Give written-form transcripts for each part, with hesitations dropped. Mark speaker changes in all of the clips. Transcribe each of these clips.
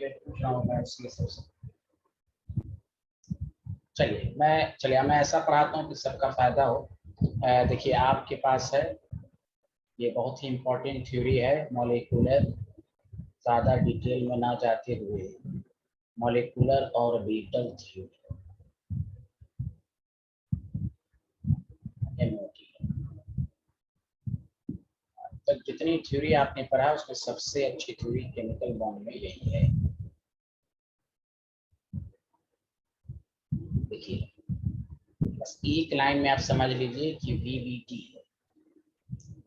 Speaker 1: पूछ रहा हूँ मैं इसलिए सबसे। चलिए मैं ऐसा पढ़ाता हूँ कि सबका फायदा हो। देखिए आपके पास है, ये बहुत ही इम्पोर्टेंट थ्योरी है मॉलिक्यूलर, ज़्यादा डिटेल में ना जाते हुए मॉलिक्यूलर ऑर्बिटल थ्योरी MOT। तक जितनी थ्योरी आपने पढ़ा उसमें सबसे अच्छी थ्योरी केमिकल बॉन्ड में यही है। देखिए बस एक लाइन में आप समझ लीजिए कि VBT है,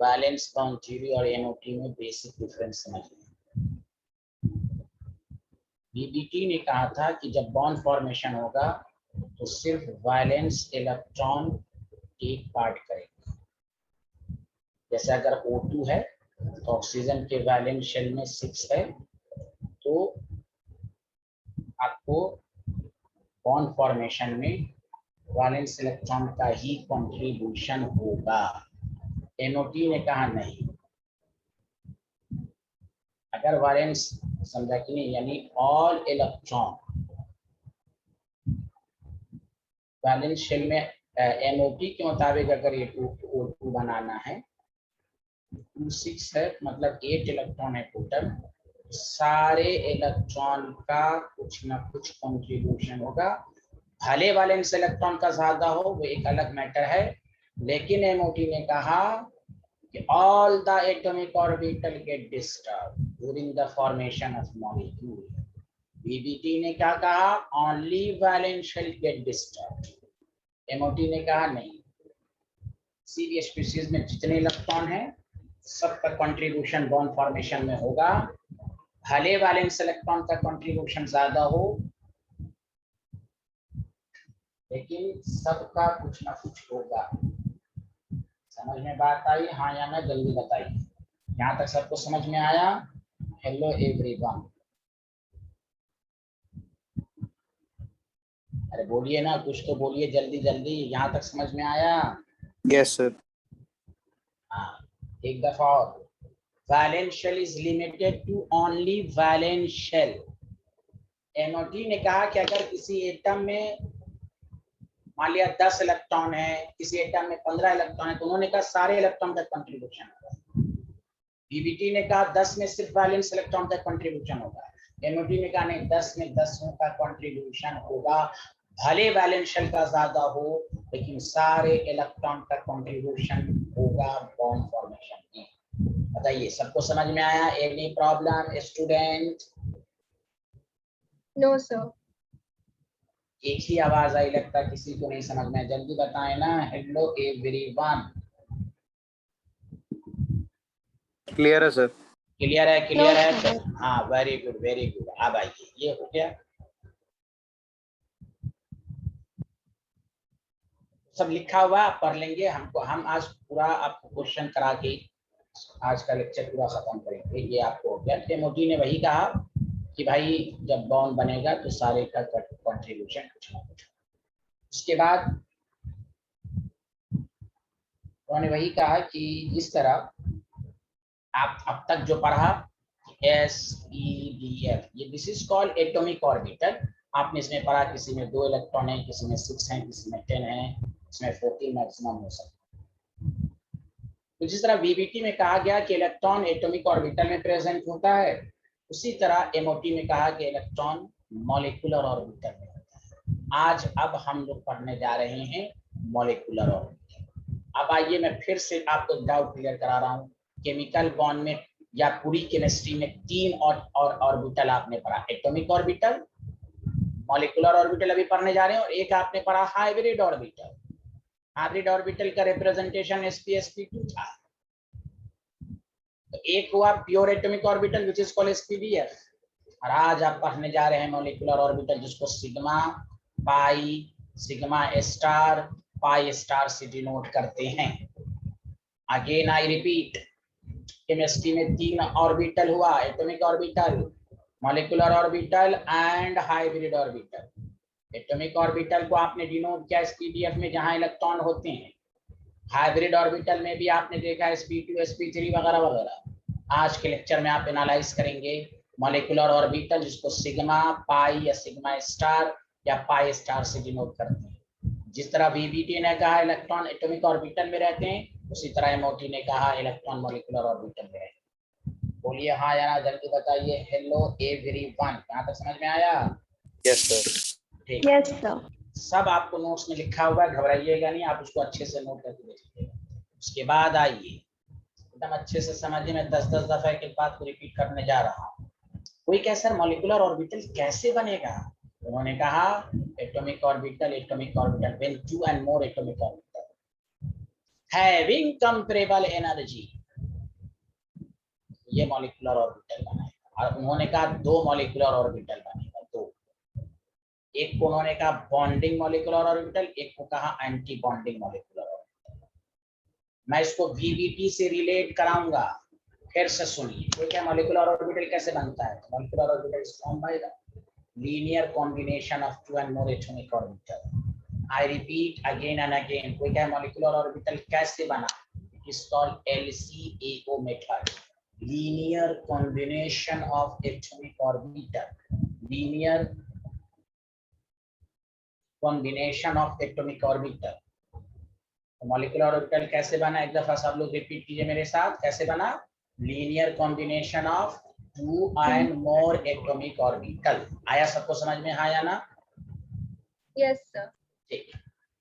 Speaker 1: वैलेंस बॉन्ड थ्योरी और MOT में बेसिक डिफरेंस समझ लीजिए। VBT ने कहा था कि जब बॉन्ड फॉर्मेशन होगा तो सिर्फ वैलेंस इलेक्ट्रॉन टेक पार्ट करेगा। जैसे अगर O2 है तो ऑक्सीजन के वैलेंस शेल में 6 है, तो आपको बॉन्ड फॉर्मेशन में वैलेंस इलेक्ट्रॉन का ही कंट्रीब्यूशन होगा। MOT ने कहा नहीं, अगर वैलेंस समझा कि नहीं, यानी ऑल इलेक्ट्रॉन वैलेंस शेल में MOT के मुताबिक अगर ये O2 बनाना है, 6 है मतलब 8 इलेक्ट्रॉन है टोटल, सारे इलेक्ट्रॉन का कुछ ना कुछ कंट्रीब्यूशन होगा। भले वैलेंस इलेक्ट्रॉन का ज्यादा हो वो एक अलग मैटर है, लेकिन MOT ने कहा कि all the atomic orbital get disturbed during the formation of molecule। VBT ने क्या कहा, only valence shell get disturbed। MOT ने कहा नहीं, किसी भी स्पीशीज में जितने इलेक्ट्रॉन हैं सबका कंट्रीब्यूशन बॉन्ड फॉर्मेशन में होगा, भले वैलेंस इलेक्ट्रॉन का कंट्रीब्यूशन ज्यादा हो, लेकिन सबका कुछ ना कुछ होगा। समझ में बात आई, हाँ या ना जल्दी बताइए। यहाँ तक सबको समझ में आया? हेलो एवरीवन, अरे बोलिए ना, कुछ तो बोलिए जल्दी जल्दी। यहाँ तक समझ में आया?
Speaker 2: Yes sir.
Speaker 1: हाँ, एक दफा और, valence shell is limited to only valence shell. MOT ने कहा कि अगर किसी एटम में मान लिया 10 इलेक्ट्रॉन है, किसी एटम में 15 इलेक्ट्रॉन है, तो उन्होंने कहा सारे इलेक्ट्रॉन का कंट्रीब्यूशन होगा। VBT ने कहा 10 में सिर्फ वैलेंस इलेक्ट्रॉन का कंट्रीब्यूशन होगा। MOT ने कहा नहीं, 10 में 10 का कंट्रीब्यूशन होगा, भले वैलेंस शेल का ज्यादा हो लेकिन सारे इलेक्ट्रॉन का कंट्रीब्यूशन होगा बॉन्ड फॉर्मेशन में। बताइए सबको समझ में आया? Any problem student?
Speaker 3: No sir.
Speaker 1: एक ही आवाज आई, लगता किसी को नहीं समझ में, जल्दी बताएं ना। हेलो एवरीवन,
Speaker 2: क्लियर है सर।
Speaker 1: क्लियर है? क्लियर
Speaker 3: No,
Speaker 1: है
Speaker 3: sir.
Speaker 1: तो हाँ, वेरी गुड वेरी गुड। अब आइए, ये हो गया, सब लिखा हुआ आप पढ़ लेंगे। हम आज पूरा आपको क्वेश्चन करा के आज का लेक्चर पूरा खत्म करेंगे। ये आपको हो गया। MOT ने वही कहा कि भाई जब बॉन्ड बनेगा तो सारे का कंट्रीब्यूशन कुछ ना कुछ। उसके बाद उन्होंने वही कहा कि इस तरह आप अब तक जो पढ़ा SEDF, ये this is called atomic orbital. आपने इसमें पढ़ा किसी में 2 इलेक्ट्रॉन है, किसी में 6 है, किसी में 10 है, इसमें 14 मैक्सिमम हो सकता है। तो जिस तरह VBT में कहा गया कि इलेक्ट्रॉन एटॉमिक ऑर्बिटल में प्रेजेंट होता है, उसी तरह MOT में कहा कि इलेक्ट्रॉन मॉलिक्यूलर ऑर्बिटल में होता है। आज अब हम लोग पढ़ने जा रहे हैं मॉलिक्यूलर ऑर्बिटल। अब आइए मैं फिर से आपको डाउट क्लियर करा रहा हूँ। केमिकल बॉन्ड में या पूरी केमिस्ट्री में 3 और ऑर्बिटल आपने पढ़ा, एटॉमिक ऑर्बिटल, मॉलिक्यूलर ऑर्बिटल अभी पढ़ने जा रहे हैं, और एक आपने पढ़ा हाइब्रिड ऑर्बिटल। हाइब्रिड ऑर्बिटल का रिप्रेजेंटेशन sp2 था। तो एक हुआ pure atomic orbital which is called SPDF, और आज आप पढ़ने जा रहे हैं मॉलिक्यूलर ऑर्बिटल जिसको सिग्मा, पाई, सिग्मा स्टार, पाई स्टार से डिनोट करते हैं। अगेन आई रिपीट, केमिस्ट्री में 3 ऑर्बिटल हुआ, atomic orbital, molecular orbital and hybrid orbital. Atomic orbital को आपने डिनोट किया SPDF में जहां इलेक्ट्रॉन होते हैं। हाइब्रिड ऑर्बिटल में भी आपने देखा sp2 sp3 वगैरह वगैरह। आज के लेक्चर में आप एनालाइज करेंगे मॉलिक्यूलर ऑर्बिटल जिसको सिग्मा पाई या सिग्मा स्टार या पाई स्टार से डिनोट करते हैं। जिस तरह वीबीटी ने कहा इलेक्ट्रॉन एटॉमिक ऑर्बिटल में रहते हैं, उसी तरह एमओटी ने कहा इलेक्ट्रॉन मॉलिक्यूलर ऑर्बिटल में रहते हैं। बोलिए हाँ या ना, जल्दी बताइए। हेलो एवरीवन, यहाँ तक समझ में आया?
Speaker 2: Yes, sir.
Speaker 1: ठीक।
Speaker 3: Yes sir.
Speaker 1: सब आपको नोट्स में लिखा हुआ है, घबराइएगा नहीं, आप उसको अच्छे से नोट करके देखिएगा। उसके बाद आइए एकदम अच्छे से समझिए, मैं 10-10 दफा एक बात को रिपीट करने जा रहा हूँ। कोई कहे सर मॉलिक्यूलर ऑर्बिटल कैसे बनेगा? उन्होंने कहा atomic orbital when two and more atomic orbital having comparable energy, ये मॉलिक्यूलर ऑर्बिटल बनेगा। और उन्होंने कहा दो मॉलिक्यूलर ऑर्बिटल बनेगा, दो। एक को उन्होंने कहा बॉन्डिंग मॉलिक्यूलर ऑर्बिटल, एक को कहा एंटी बॉन्डिंग मॉलिक्यूलर ऑर्बिटल। मैं इसको वीबीटी से रिलेट कराऊंगा, फिर से सुनिए। ठीक है, मॉलिक्यूलर ऑर्बिटल कैसे बनता है? Molecular orbital is form by the linear combination of two and more atomic orbital. I repeat again and again. कोई कहे मॉलिक्यूलर ऑर्बिटल कैसे बना? It is called LCAO method, linear combination of atomic orbital, linear combination of atomic orbital. Molecular orbital कैसे बना? एक दफा सब लोग रिपीट कीजिए मेरे साथ, कैसे बना? Linear combination of two and more atomic orbital. आया सबको समझ में, हाँ या ना?
Speaker 3: Yes sir.
Speaker 1: ठीक।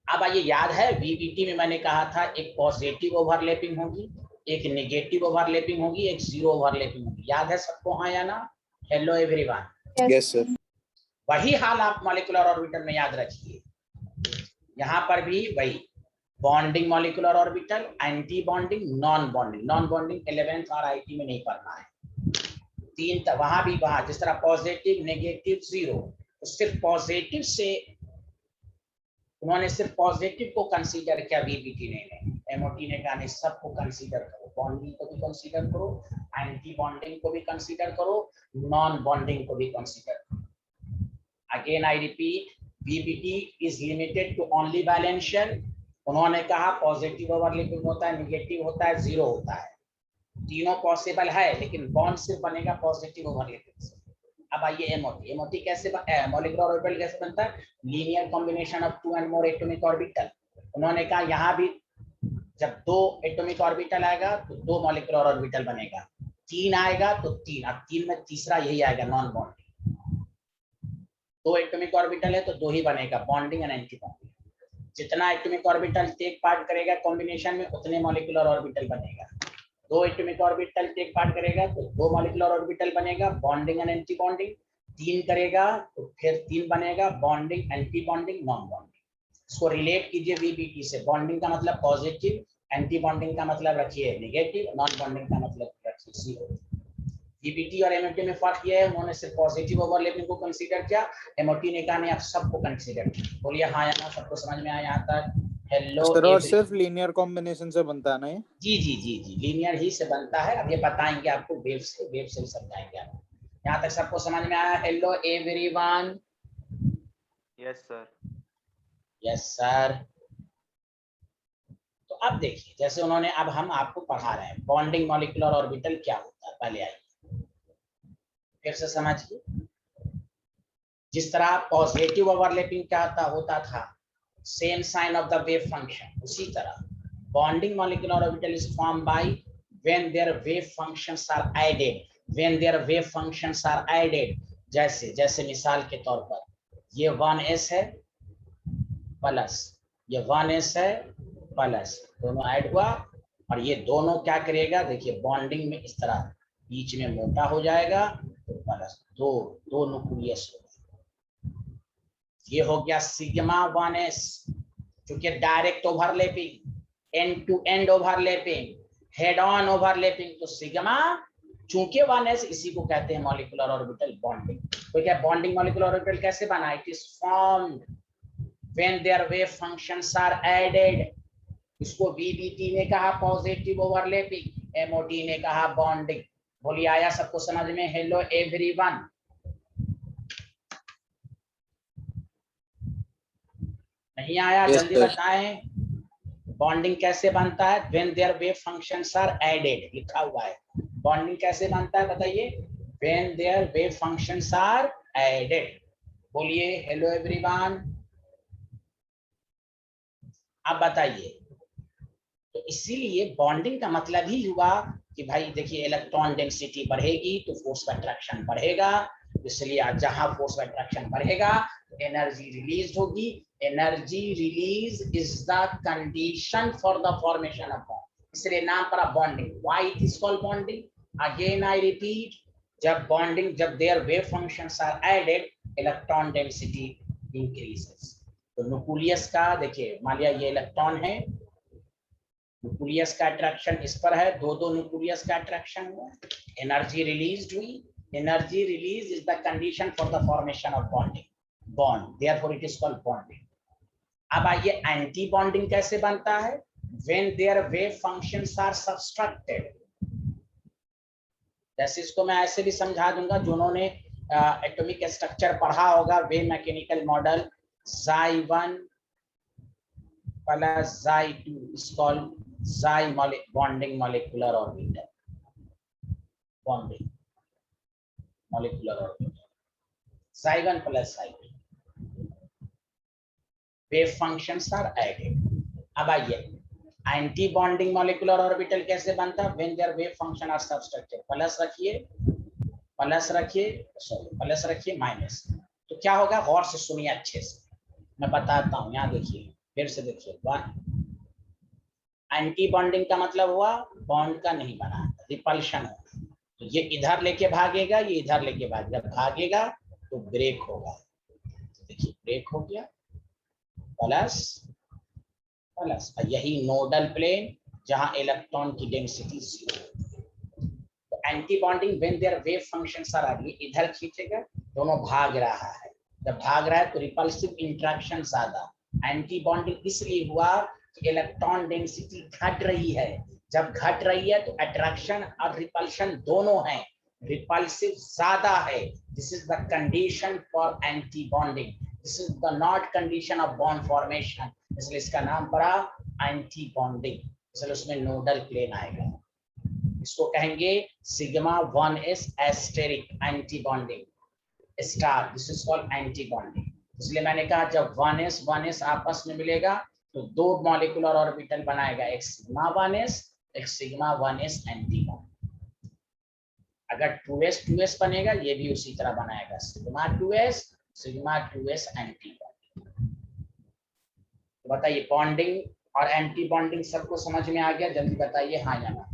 Speaker 1: अब आइए, याद है वीबीटी में मैंने कहा था एक पॉजिटिव ओवरलैपिंग होगी, एक नेगेटिव ओवरलैपिंग होगी, एक जीरो ओवरलैपिंग होगी। याद है सबको, हाँ या ना? Hello everyone.
Speaker 2: Yes, sir.
Speaker 1: वही हाल आप मॉलिक्यूलर ऑर्बिटल में याद रखिए। यहाँ पर भी वही bonding molecular orbital, anti bonding, non bonding. Non bonding 11th और आईटी में नहीं पढ़ना है। तीन वहां भी, वहां जिस तरह पॉजिटिव, नेगेटिव, जीरो, तो सिर्फ पॉजिटिव से उन्होंने सिर्फ पॉजिटिव को कंसीडर किया वीबीटी ने। एमओटी ने कहा नहीं, सबको कंसीडर करो, बॉन्डिंग को भी कंसीडर करो, एंटी बॉन्डिंग को भी कंसीडर करो, नॉन बॉन्डिंग को भी कंसीडर करो। Again I repeat, VBT is limited to only valential. उन्होंने कहा पॉजिटिव ओवरलैपिंग होता है, नेगेटिव होता है, जीरो होता है, तीनों पॉसिबल है, लेकिन बॉन्ड सिर्फ बनेगा पॉजिटिव ओवरलैपिंग से। अब आइए एमओटी। एमओटी कैसे मॉलिक्यूलर ऑर्बिटल कैसे बनता है? Linear combination of two and more atomic orbital. उन्होंने कहा यहाँ भी जब दो एटॉमिक ऑर्बिटल आएगा तो दो मॉलिक्यूलर ऑर्बिटल बनेगा, तीन आएगा तो तीन, अब तीन में तीसरा यही आएगा, नॉन बॉन्डिंग। दो एटॉमिक ऑर्बिटल है तो दो ही बनेगा, बॉन्डिंग एंड एंटी बॉन्डिंग। जितना एटॉमिक ऑर्बिटल टेक पार्ट करेगा कॉम्बिनेशन में, उतने मॉलिक्यूलर ऑर्बिटल बनेगा। दो एटॉमिक ऑर्बिटल टेक पार्ट करेगा तो दो मॉलिक्यूलर ऑर्बिटल बनेगा, बॉन्डिंग एंड एंटी बॉन्डिंग। तीन करेगा तो फिर तीन बनेगा, bonding, anti bonding, non bonding. इसको रिलेट कीजिए वीबीटी से। बॉन्डिंग का मतलब पॉजिटिव, एंटी बॉन्डिंग का मतलब रखिए नेगेटिव, नॉन बॉन्डिंग का मतलब रखिए जीरो। वीबीटी और एमओटी में फर्क यह है, उन्होंने सिर्फ पॉजिटिव ओवरलैपिंग को कंसीडर किया, एमओटी ने कहा नहीं, आप सबको कंसीडर किया। बोलिए हाँ या ना, सबको समझ में आया यहाँ तक? हेलो
Speaker 2: सर, और सिर्फ लीनियर कॉम्बिनेशन से बनता है ना ये?
Speaker 1: जी जी जी जी, लीनियर ही से बनता है। अब ये बताएंगे आपको, वेव से समझाएंगे आपको। यहाँ तक सबको समझ में आया? Hello everyone.
Speaker 2: Yes sir.
Speaker 1: Yes sir. तो अब देखिए, जैसे उन्होंने, अब हम आपको पढ़ा रहे हैं बॉन्डिंग मॉलिक्यूलर ऑर्बिटल क्या होता है। पहले आइए फिर से समझिए। जिस तरह पॉजिटिव ओवरलैपिंग क्या होता था, same sign of the wave function, उसी तरह bonding molecular orbital is formed by when their wave functions are added, जैसे मिसाल के तौर पर ये 1s है प्लस, ये 1s है प्लस, दोनों ऐड हुआ और ये दोनों क्या करेगा? देखिए बॉन्डिंग में इस तरह बीच में मोटा हो जाएगा तो प्लस दो न्यूक्लियस हो, ये हो गया सिग्मा 1s, क्योंकि direct overlapping, end to end overlapping, head on overlapping, तो सिग्मा चूंकि 1s, इसी को कहते हैं मॉलिक्यूलर ऑर्बिटल बॉन्डिंग। तो क्या बॉन्डिंग मॉलिक्यूलर ऑर्बिटल कैसे बना? It is formed when their wave functions are added. इसको वीबीटी ने कहा पॉजिटिव ओवरलैपिंग, एमओटी ने कहा बॉन्डिंग। बोलिए आया सबको समझ में? Hello everyone. नहीं आया?
Speaker 2: Yes,
Speaker 1: जल्दी
Speaker 2: sir.
Speaker 1: बताएं बॉन्डिंग कैसे बनता है? When their wave functions are added, लिखा हुआ है। बॉन्डिंग कैसे बनता है बताइए? when their wave functions are added. बोलिए हेलो एवरीवन। आप बताइए। तो इसीलिए बॉन्डिंग का मतलब ही हुआ कि भाई देखिए इलेक्ट्रॉन डेंसिटी बढ़ेगी तो फोर्स ऑफ अट्रैक्शन बढ़ेगा, इसलिए जहां फोर्स ऑफ अट्रैक्शन बढ़ेगा तो एनर्जी रिलीज होगी। Energy release is the condition for the formation of bond, इसलिए नाम पड़ा bonding. Why it is called bonding? Again I repeat, जब their wave functions are added, electron density increases. तो nucleus का देखिए, मान लिया ये इलेक्ट्रॉन है, न्यूक्लियस का अट्रैक्शन इस पर है, दो न्यूक्लियस का अट्रैक्शन हुआ, एनर्जी रिलीज हुई। Energy release is the condition for the formation of bond, therefore it is called bonding. अब आइए एंटी बॉन्डिंग कैसे बनता है? When their wave functions are subtracted. जैसे इसको मैं ऐसे भी समझा दूंगा, जिन्होंने एटॉमिक स्ट्रक्चर पढ़ा होगा, wave mechanical model, Xi1 plus Xi2 is called Xi bonding molecular orbital. Bonding molecular orbital. Xi1 plus Xi2. Wave functions are added. अब आइए एंटी बॉन्डिंग मॉलिक्यूलर ऑर्बिटल कैसे बनता है? When their wave function are subtracted. Plus रखिए minus. तो क्या होगा? गौर से सुनिए अच्छे से, मैं बताता हूँ। यहाँ देखिए, फिर से देखिए। एंटी बॉन्डिंग का मतलब हुआ बॉन्ड का नहीं बना, रिपल्शन होगा। तो ये इधर लेके भागेगा, ये इधर लेके भागेगा तो ब्रेक होगा। तो देखिए ब्रेक हो गया, प्लस प्लस, यही नोडल प्लेन जहां इलेक्ट्रॉन की डेंसिटी 0। तो anti bonding when their wave functions are are, इधर खींचेगा, दोनों भाग रहा है। जब भाग रहा है तो रिपल्सिव इंटरेक्शन ज्यादा। एंटी बॉन्डिंग इसलिए हुआ कि इलेक्ट्रॉन डेंसिटी घट रही है। जब घट रही है तो अट्रैक्शन और रिपल्शन दोनों हैं, रिपल्सिव ज्यादा है। This is the condition for anti bonding, this is the not condition of bond formation, इसलिए इसका नाम पड़ा एंटी बॉन्डिंग। इसलिए उसमें नोडल प्लेन आएगा, इसको कहेंगे sigma 1s asterisk anti bonding star, this is called anti bonding. इसलिए मैंने कहा जब 1s आपस में मिलेगा तो दो मॉलिक्यूलर ऑर्बिटल बनाएगा, एक सिग्मा 1s, एक सिग्मा 1s एंटी बॉन्ड। अगर 2s बनेगा, ये भी उसी तरह बनाएगा, सिग्मा 2s एंटी बॉन्ड। तो बताइए बॉन्डिंग और एंटी बॉन्डिंग सबको समझ में आ गया? जल्दी बताइए हाँ या ना।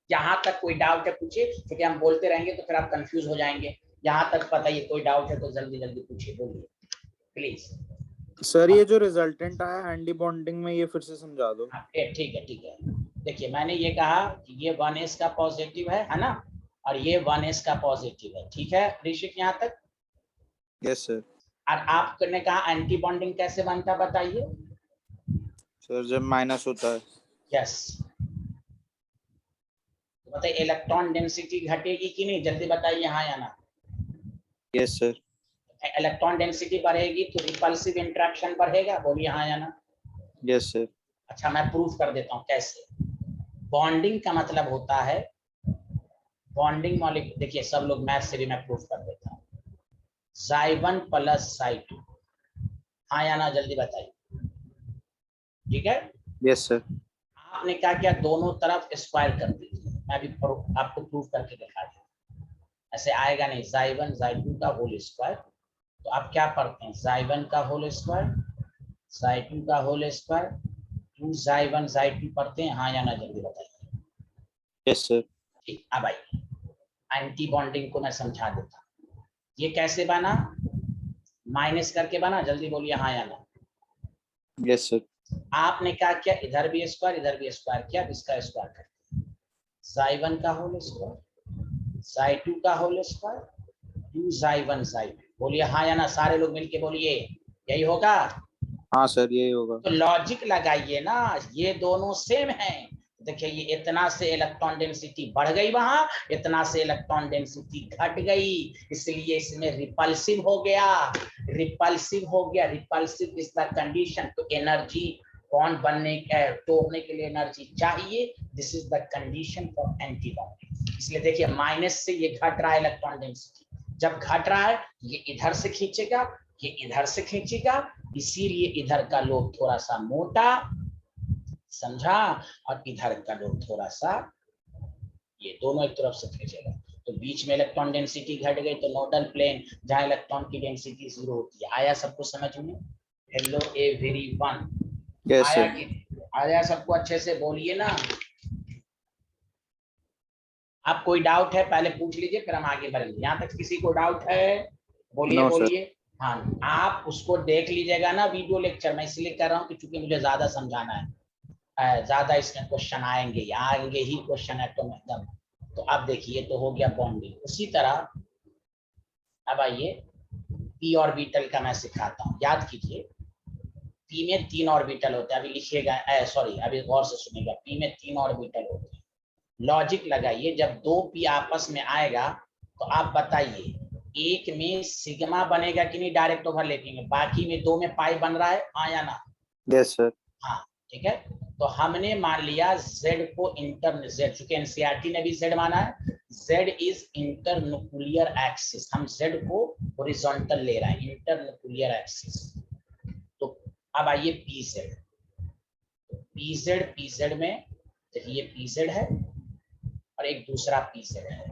Speaker 1: यहाँ तक कोई डाउट है पूछिए, क्योंकि हम बोलते रहेंगे तो फिर आप कंफ्यूज हो जाएंगे। यहाँ तक बताइए, कोई डाउट है तो जल्दी जल्दी पूछिए, बोलिए प्लीज।
Speaker 2: सर ये जो रिजल्टेंट आया एंटी बॉन्डिंग में, ये फिर से समझा दो।
Speaker 1: ठीक है। देखिए मैंने ये कहा कि ये 1s का पॉजिटिव है ना, और ये 1s का पॉजिटिव है, ठीक है ऋषिक यहाँ तक?
Speaker 2: Yes sir.
Speaker 1: और आपने कहा एंटी बॉन्डिंग कैसे बनता, बताइए
Speaker 2: सर जब माइनस होता है।
Speaker 1: यस। बताइए इलेक्ट्रॉन डेंसिटी घटेगी कि नहीं, जल्दी बताइए हाँ या ना।
Speaker 2: Yes sir.
Speaker 1: इलेक्ट्रॉन डेंसिटी बढ़ेगी तो रिपल्सिव इंटरेक्शन बढ़ेगा, बोलिए हाँ या ना।
Speaker 2: Yes sir.
Speaker 1: अच्छा मैं प्रूफ कर देता हूँ कैसे। बॉन्डिंग का मतलब होता है, बॉन्डिंग मॉलिक्यूल, देखिए सब लोग मैथ से भी मैं प्रूफ कर देता हूँ। Xi1 प्लस Xi2, हाँ या ना जल्दी बताइए, ठीक है?
Speaker 2: Yes sir.
Speaker 1: आपने क्या किया, दोनों तरफ स्क्वायर कर दीजिए, मैं भी आपको प्रूफ करके दिखा दूँ। ऐसे आएगा नहीं, Xi1 Xi2 का होल स्क्वायर। तो आप क्या पढ़ते हैं, Xi1 का होल स्क्वायर, Xi2 का होल स्क्वायर, 2 Xi1 Xi2 पढ़ते हैं, हाँ या ना जल्दी बताइए।
Speaker 2: Yes sir.
Speaker 1: ठीक, अब आइए एंटी बॉन्डिंग को मैं समझा देता हूँ। ये कैसे बना, माइनस करके बना, जल्दी बोलिए हाँ या ना।
Speaker 2: Yes sir.
Speaker 1: आपने क्या किया, इधर भी स्क्वायर इधर भी स्क्वायर किया, इसका स्क्वायर कर Xi1 का होल स्क्वायर, Xi2 का होल स्क्वायर, 2 Xi1 Xi2, बोलिए हाँ या ना, सारे लोग मिलके बोलिए, यही होगा?
Speaker 2: हाँ सर यही होगा।
Speaker 1: तो लॉजिक लगाइए ना, ये दोनों सेम हैं। देखिए ये इतना से इलेक्ट्रॉन डेंसिटी बढ़ गई, वहां इतना से इलेक्ट्रॉन डेंसिटी घट गई, इसलिए इसमें रिपल्सिव हो गया। Repulsive is the condition. तो एनर्जी बॉन्ड बनने तोड़ने के लिए एनर्जी चाहिए, this is the condition for anti bonding. इसलिए देखिए माइनस से ये घट रहा है इलेक्ट्रॉन डेंसिटी, जब घट रहा है ये इधर से खींचेगा, ये इधर से खींचेगा, इसीलिए इधर का लोब थोड़ा सा मोटा, समझा, और इधर का लोब थोड़ा सा, ये दोनों एक तरफ से खींचेगा, तो बीच में इलेक्ट्रॉन डेंसिटी घट गई, तो नोडल प्लेन जहां इलेक्ट्रॉन की डेंसिटी 0 होती है। आया सबको समझ में? हेलो एवरीवन,
Speaker 2: यस
Speaker 1: आया
Speaker 2: सर।
Speaker 1: कि आया सबको? अच्छे से बोलिए ना। आप कोई डाउट है पहले पूछ लीजिए, फिर हम आगे बढ़ेंगे। यहाँ तक किसी को डाउट है? बोलिए
Speaker 2: नो सर।
Speaker 1: बोलिए। हाँ, आप उसको देख लीजिएगा ना वीडियो लेक्चर, मैं इसलिए कर रहा हूँ कि चूंकि मुझे ज्यादा समझाना है, ज्यादा इसमें क्वेश्चन आएंगे, आएंगे ही क्वेश्चन एकदम। तो अब देखिए, तो हो गया बॉन्डिंग। उसी तरह अब आइए पी ऑर्बिटल का मैं सिखाता हूँ, याद कीजिए। पी में 3 ऑर्बिटल होते हैं, अभी लिखिएगा, सॉरी अभी गौर से सुनिएगा। पी में 3 ऑर्बिटल होते हैं। लॉजिक लगाइए, जब 2 पी आपस में आएगा तो आप बताइए, एक में सिग्मा बनेगा कि नहीं डायरेक्ट ओवरलैपिंग में, बाकी में 2 में पाई बन रहा है, हाँ या ना?
Speaker 2: Yes sir.
Speaker 1: हाँ, ठीक है। तो हमने मान लिया Z को इंटर, Z चूंकि एनसीईआरटी ने भी Z माना है, Z इज इंटरन्यूक्लियर एक्सिस, हम Z को हॉरिजॉन्टल ले रहे हैं, इंटरन्यूक्लियर एक्सिस। तो अब आइए PZ, तो PZ में देखिए PZ है और एक दूसरा PZ है।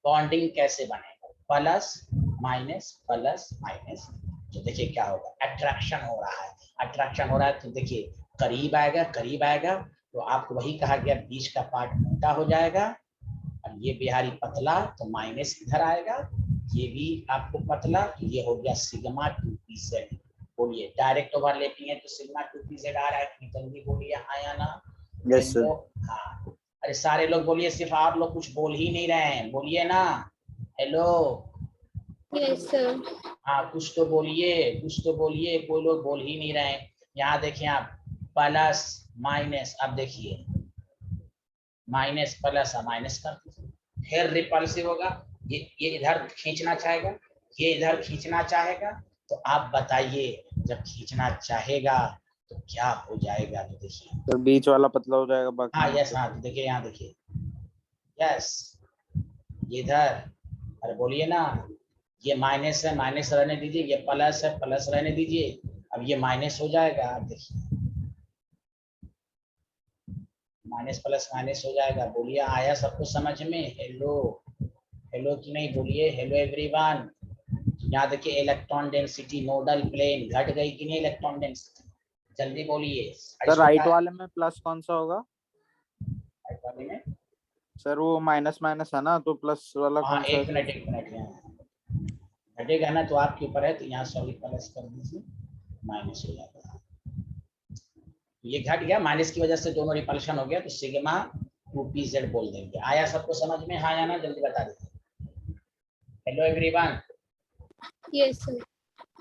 Speaker 1: बॉन्डिंग कैसे बनेगा? प्लस माइनस, तो देखिए क्या होगा, अट्रैक्शन हो रहा है, अट्रैक्शन हो रहा है, तो देखिए करीब आएगा, करीब आएगा, तो आपको वही कहा गया, बीच का पार्ट मोटा हो जाएगा, और ये बिहारी पतला, तो माइनस इधर आएगा, ये भी आपको पतला, तो ये हो गया सिग्मा 2pz। बोलिए डायरेक्ट ओवरलैपिंग है तो सिग्मा 2pz आ रहा है, जल्दी बोलिए हाँ या ना?
Speaker 2: Yes sir.
Speaker 1: हाँ, अरे सारे लोग बोलिए, सिर्फ आप लोग कुछ बोल ही नहीं रहे हैं, बोलिए ना। Hello,
Speaker 3: Yes, sir.
Speaker 1: हाँ कुछ तो बोलिए, कुछ तो बोलिए, कोई लोग बोल ही नहीं रहे हैं। यहाँ देखिए आप, प्लस माइनस, अब देखिए माइनस प्लस, माइनस कर दीजिए, फिर रिपल्सिव होगा, ये इधर खींचना चाहेगा, ये इधर खींचना चाहेगा, तो आप बताइए जब खींचना चाहेगा तो क्या हो जाएगा? तो देखिए,
Speaker 2: तो बीच वाला पतला हो जाएगा, बाकी
Speaker 1: हाँ यस,
Speaker 2: मोटा।
Speaker 1: हाँ, तो देखिए यहाँ देखिए, यस, इधर, अरे बोलिए ना, ये माइनस है, माइनस रहने दीजिए, ये प्लस है, प्लस रहने दीजिए, अब ये माइनस हो जाएगा, अब देखिए माइनस प्लस माइनस हो जाएगा। बोलिए आया सबको समझ में? हेलो, हेलो कि नहीं? बोलिए हेलो एवरीवन। यहाँ देखिए इलेक्ट्रॉन डेंसिटी, नोडल प्लेन घट गई कि नहीं इलेक्ट्रॉन डेंसिटी? जल्दी बोलिए।
Speaker 2: सर राइट वाले में प्लस कौन सा होगा?
Speaker 1: राइट वाले में,
Speaker 2: सर वो माइनस माइनस है ना, तो प्लस वाला
Speaker 1: हाँ
Speaker 2: कौन सा है?
Speaker 1: एक मिनट यहाँ घटेगा ना, तो आपके ऊपर है, तो यहाँ सॉरी प्लस कर दीजिए, माइनस हो जाएगा, ये घट गया, माइनस की वजह से दोनों रिपल्शन हो गया, तो सिग्मा 2pz बोल देंगे। आया सबको समझ में हाँ या ना? जल्दी बता दीजिए। Hello everyone.
Speaker 3: Yes, sir.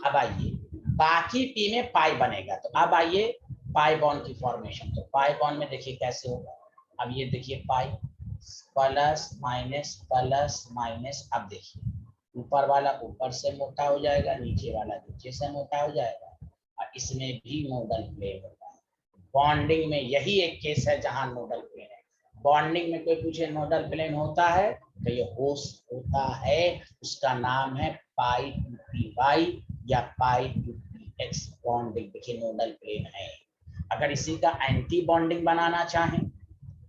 Speaker 1: अब आइए, बाकी पी में पाई बनेगा, तो अब आइए पाई बॉन्ड की फॉर्मेशन। तो पाई बॉन्ड में देखिए कैसे होगा, अब ये देखिए पाई प्लस माइनस, अब देखिए ऊपर वाला ऊपर से मोटा हो जाएगा, नीचे वाला नीचे से मोटा हो जाएगा, और इसमें भी नोडल प्लेन होता है। बॉन्डिंग में यही एक केस है जहां नोडल प्लेन है। बॉन्डिंग में कोई पूछे नोडल प्लेन होता है, तो ये होता है, उसका नाम है पाई टू पी वाई या pi two p x. Bonding देखिए नोडल प्लेन है। अगर इसी का एंटी बॉन्डिंग बनाना चाहें,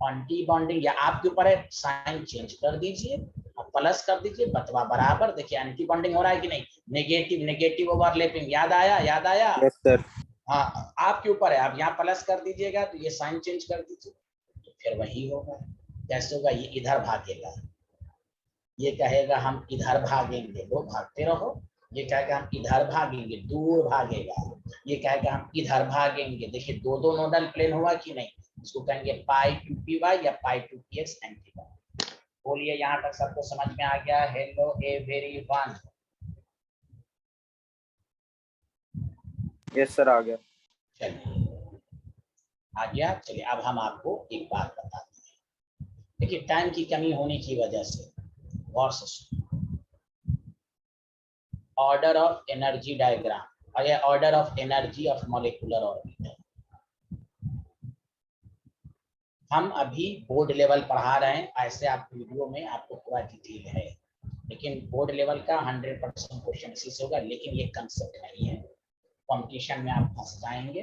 Speaker 1: एंटी बॉन्डिंग, या आपके ऊपर है, साइन चेंज कर दीजिए और प्लस कर दीजिए, बतवा बराबर। देखिए एंटी बॉन्डिंग हो रहा है कि नहीं, नेगेटिव नेगेटिव ओवरलैपिंग, याद आया, याद आया?
Speaker 2: Yes sir.
Speaker 1: हाँ, आपके ऊपर है, आप यहाँ प्लस कर दीजिएगा, तो ये साइन चेंज कर दीजिए, तो फिर वही होगा। कैसे होगा? ये इधर भागेगा, ये कहेगा हम इधर भागेंगे, लो भागते रहो, ये कहेगा हम इधर भागेंगे, दूर भागेगा, ये कहेगा हम इधर भागेंगे। देखिए दो दो नोडल प्लेन हुआ कि नहीं, इसको कहेंगे पाई टू पी वाई या pi two p x anti bond. बोलिए यहाँ तक सबको समझ में आ गया? Hello everyone.
Speaker 2: यस सर, आ गया।
Speaker 1: चलिए आ गया। चलिए अब हम आपको एक बात बताते हैं, देखिए टाइम की कमी होने की वजह से गौर से सुनिए। ऑर्डर ऑफ एनर्जी डायग्राम और या order of energy of molecular orbital. हम अभी बोर्ड लेवल पढ़ा रहे हैं, ऐसे आप वीडियो में आपको पूरा डिटेल है, लेकिन बोर्ड लेवल का 100% क्वेश्चन इसी से होगा, लेकिन ये कंसेप्ट नहीं है, कंपटीशन में आप फंस जाएंगे,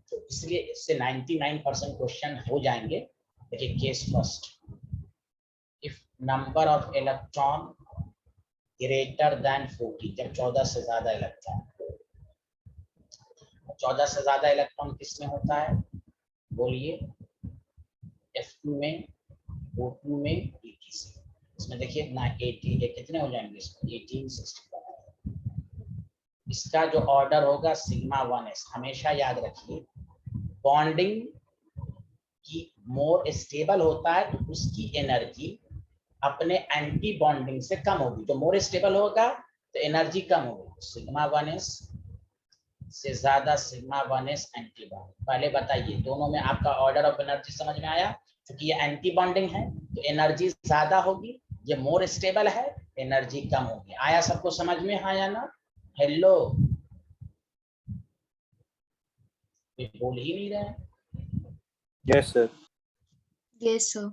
Speaker 1: तो इसलिए इससे 99% क्वेश्चन हो जाएंगे। देखिए case first, if number of electron greater than 40, जब 14 से ज्यादा इलेक्ट्रॉन, 14 से ज्यादा इलेक्ट्रॉन किसमें होता है बोलिए, F2 में, O2 में, ETC। इसमें देखिए ना 80 ये कितने हो जाएंगे, इसमें 1865। इसका जो ऑर्डर होगा सिग्मा 1s, हमेशा याद रखिए बॉन्डिंग की मोर स्टेबल होता है तो उसकी एनर्जी अपने एंटी बॉन्डिंग से कम होगी, जो मोर स्टेबल होगा तो एनर्जी कम होगी। सिग्मा 1s से ज्यादा सिग्मा 1s एंटी बॉन्डिंग। पहले बताइए दोनों में आपका ऑर्डर ऑफ एनर्जी समझ में आया, क्योंकि ये एंटी बॉन्डिंग है तो एनर्जी ज्यादा होगी, ये मोर स्टेबल है एनर्जी कम होगी। आया सबको समझ में, आया ना? हेलो, बोल ही नहीं रहे।
Speaker 2: Yes sir.
Speaker 4: Yes sir.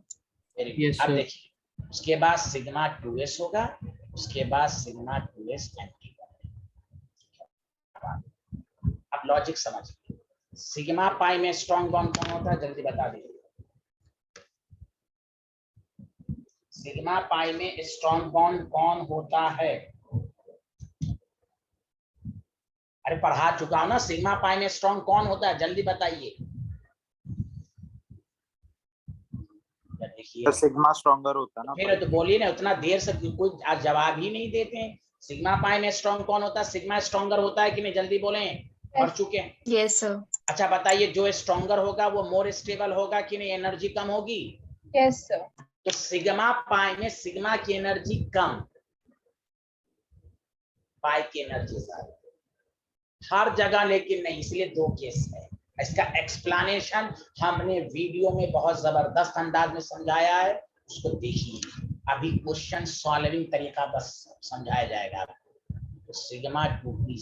Speaker 1: अब देखिए उसके बाद सिग्मा 2s होगा, उसके बाद सिग्मा 2s एंटी बॉन्डिंग। अब लॉजिक समझिए, सिग्मा पाई में स्ट्रॉन्ग बॉन्ड कौन होता है, जल्दी बता दीजिए। सिग्मा पाई में स्ट्रॉन्ग बॉन्ड कौन होता है? अरे पढ़ा चुका हूं ना, सिग्मा पाई में स्ट्रॉन्ग कौन होता है, जल्दी बताइए। देखिए
Speaker 2: सिग्मा स्ट्रॉन्गर होता है ना।
Speaker 1: फिर तो बोलिए ना, उतना देर से कोई जवाब ही नहीं देते हैं। सिग्मा पाई में स्ट्रॉन्ग कौन होता है, सिग्मा स्ट्रॉन्गर होता है कि नहीं, जल्दी बोलें, पढ़ चुके हैं।
Speaker 4: Yes sir.
Speaker 1: अच्छा बताइए, जो स्ट्रॉन्गर होगा वो मोर स्टेबल होगा कि नहीं, एनर्जी कम होगी?
Speaker 3: Yes sir.
Speaker 1: तो सिग्मा पाई में सिग्मा की एनर्जी कम, पाई की एनर्जी ज्यादा, हर जगह लेकिन नहीं, इसलिए दो केस है। इसका एक्सप्लेनेशन हमने वीडियो में बहुत जबरदस्त अंदाज में समझाया है, उसको देखिए। अभी क्वेश्चन सॉल्विंग तरीका बस समझाया जाएगा आपको। तो सिग्मा 2p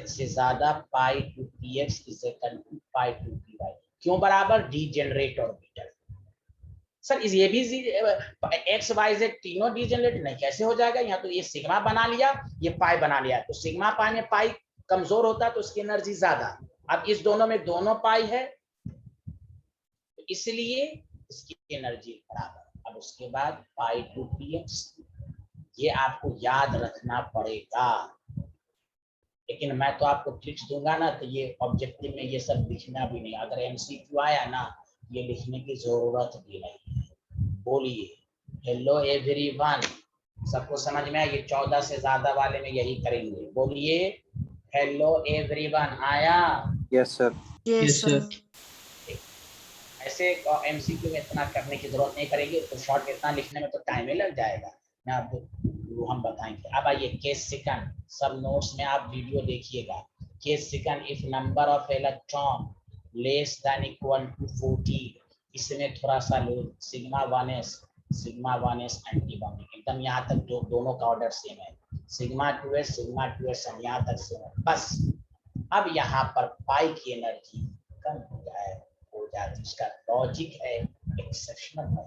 Speaker 1: से ज्यादा pi 2px is equal to pi 2py, क्यों बराबर, डीजेनरेट ऑर्बिटल। सर ये भी एक्स वाई जेड तीनों डीजेनरेट नहीं, कैसे हो जाएगा? यहाँ तो ये सिग्मा बना लिया, ये पाई बना लिया, तो सिग्मा पाई में पाई कमजोर होता है तो उसकी एनर्जी ज्यादा। अब इस दोनों में दोनों पाई है तो इसलिए इसकी एनर्जी बराबर। अब उसके बाद पाई 2px, ये आपको याद रखना पड़ेगा, लेकिन मैं तो आपको ट्रिक्स दूंगा ना, तो ये ऑब्जेक्टिव में ये सब लिखना भी नहीं, अगर MCQ आया ना ये लिखने की जरूरत भी नहीं है। बोलिए हेलो एवरीवन, सबको समझ में आया? ये 14 से ज्यादा वाले में यही करेंगे, बोलिए हेलो एवरीवन, आया?
Speaker 2: Yes sir.
Speaker 4: Yes sir.
Speaker 1: ऐसे MCQ में इतना करने की जरूरत नहीं पड़ेगी, तो शॉर्ट इतना लिखने में तो टाइम ही लग जाएगा ना, वो हम बताएंगे। अब आइए केस सेकंड, सब नोट्स में आप वीडियो देखिएगा। Case second, if number of electron less than equal to 40, इसमें थोड़ा सा लो, सिग्मा 1s एंटी बॉन्डिंग, एकदम यहाँ तक दोनों का ऑर्डर सेम है, सिग्मा 2s सब यहाँ तक सेम है बस। अब यहाँ पर पाई की एनर्जी कम हो जाती, इसका लॉजिक है एक्सेप्शनल है,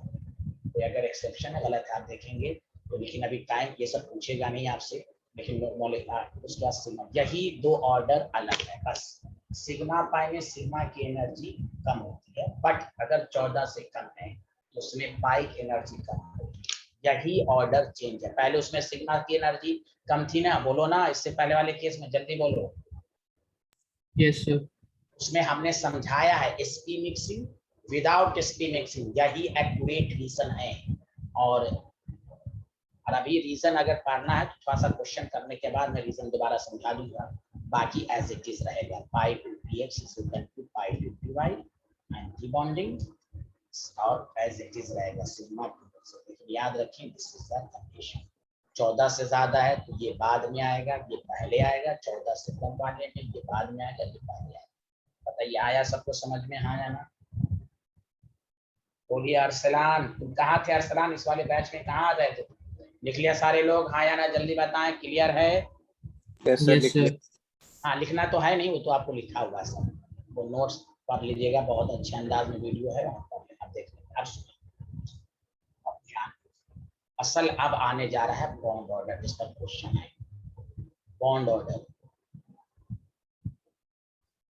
Speaker 1: तो अगर एक्सेप्शन है गलत आप देखेंगे तो, लेकिन अभी टाइम ये सब पूछेगा नहीं आपसे, लेकिन नॉलेज उसके बाद सिग्मा, यही दो ऑर्डर अलग है बस। सिग्मा पाई में सिग्मा की एनर्जी कम होती है, बट अगर 14 से कम है तो उसमें पाई की एनर्जी कम होगी, यही ऑर्डर चेंज है। पहले उसमें सिग्मा की एनर्जी कम थी ना, बोलो ना, इससे पहले वाले केस में जल्दी बोलो।
Speaker 5: Yes sir.
Speaker 1: उसमें हमने समझाया है sp mixing without sp mixing, यही एक्यूरेट रीजन है। और अभी रीजन अगर पढ़ना है तो थोड़ा सा क्वेश्चन करने के बाद मैं रीजन दोबारा समझा दूंगा, बाकी एज इट इज रहेगा, pi 2px is equal to pi 2py anti bonding, और एज इट इज रहेगा सिग्मा 2, लेकिन याद रखें दिस इज द कंडीशन। 14 से ज्यादा है तो ये बाद में आएगा, ये पहले आएगा, 14 से कम वाले में ये बाद में आएगा, ये पहले आएगा। बताइए आया सबको समझ में, आया ना? बोलिए अरसलान, तुम कहाँ थे अरसलान, इस वाले बैच में कहाँ आ गए थे? लिख लिया सारे लोग, हाँ या ना, जल्दी बताएं, क्लियर है?
Speaker 2: Yes sir.
Speaker 1: हाँ लिखना तो है नहीं, वो तो आपको लिखा हुआ है सब, वो नोट्स पढ़ लीजिएगा, बहुत अच्छे अंदाज में वीडियो है, अब सुनिए, अब ध्यान, असल अब आने जा रहा है बॉन्ड ऑर्डर, जिस पर क्वेश्चन है बॉन्ड ऑर्डर।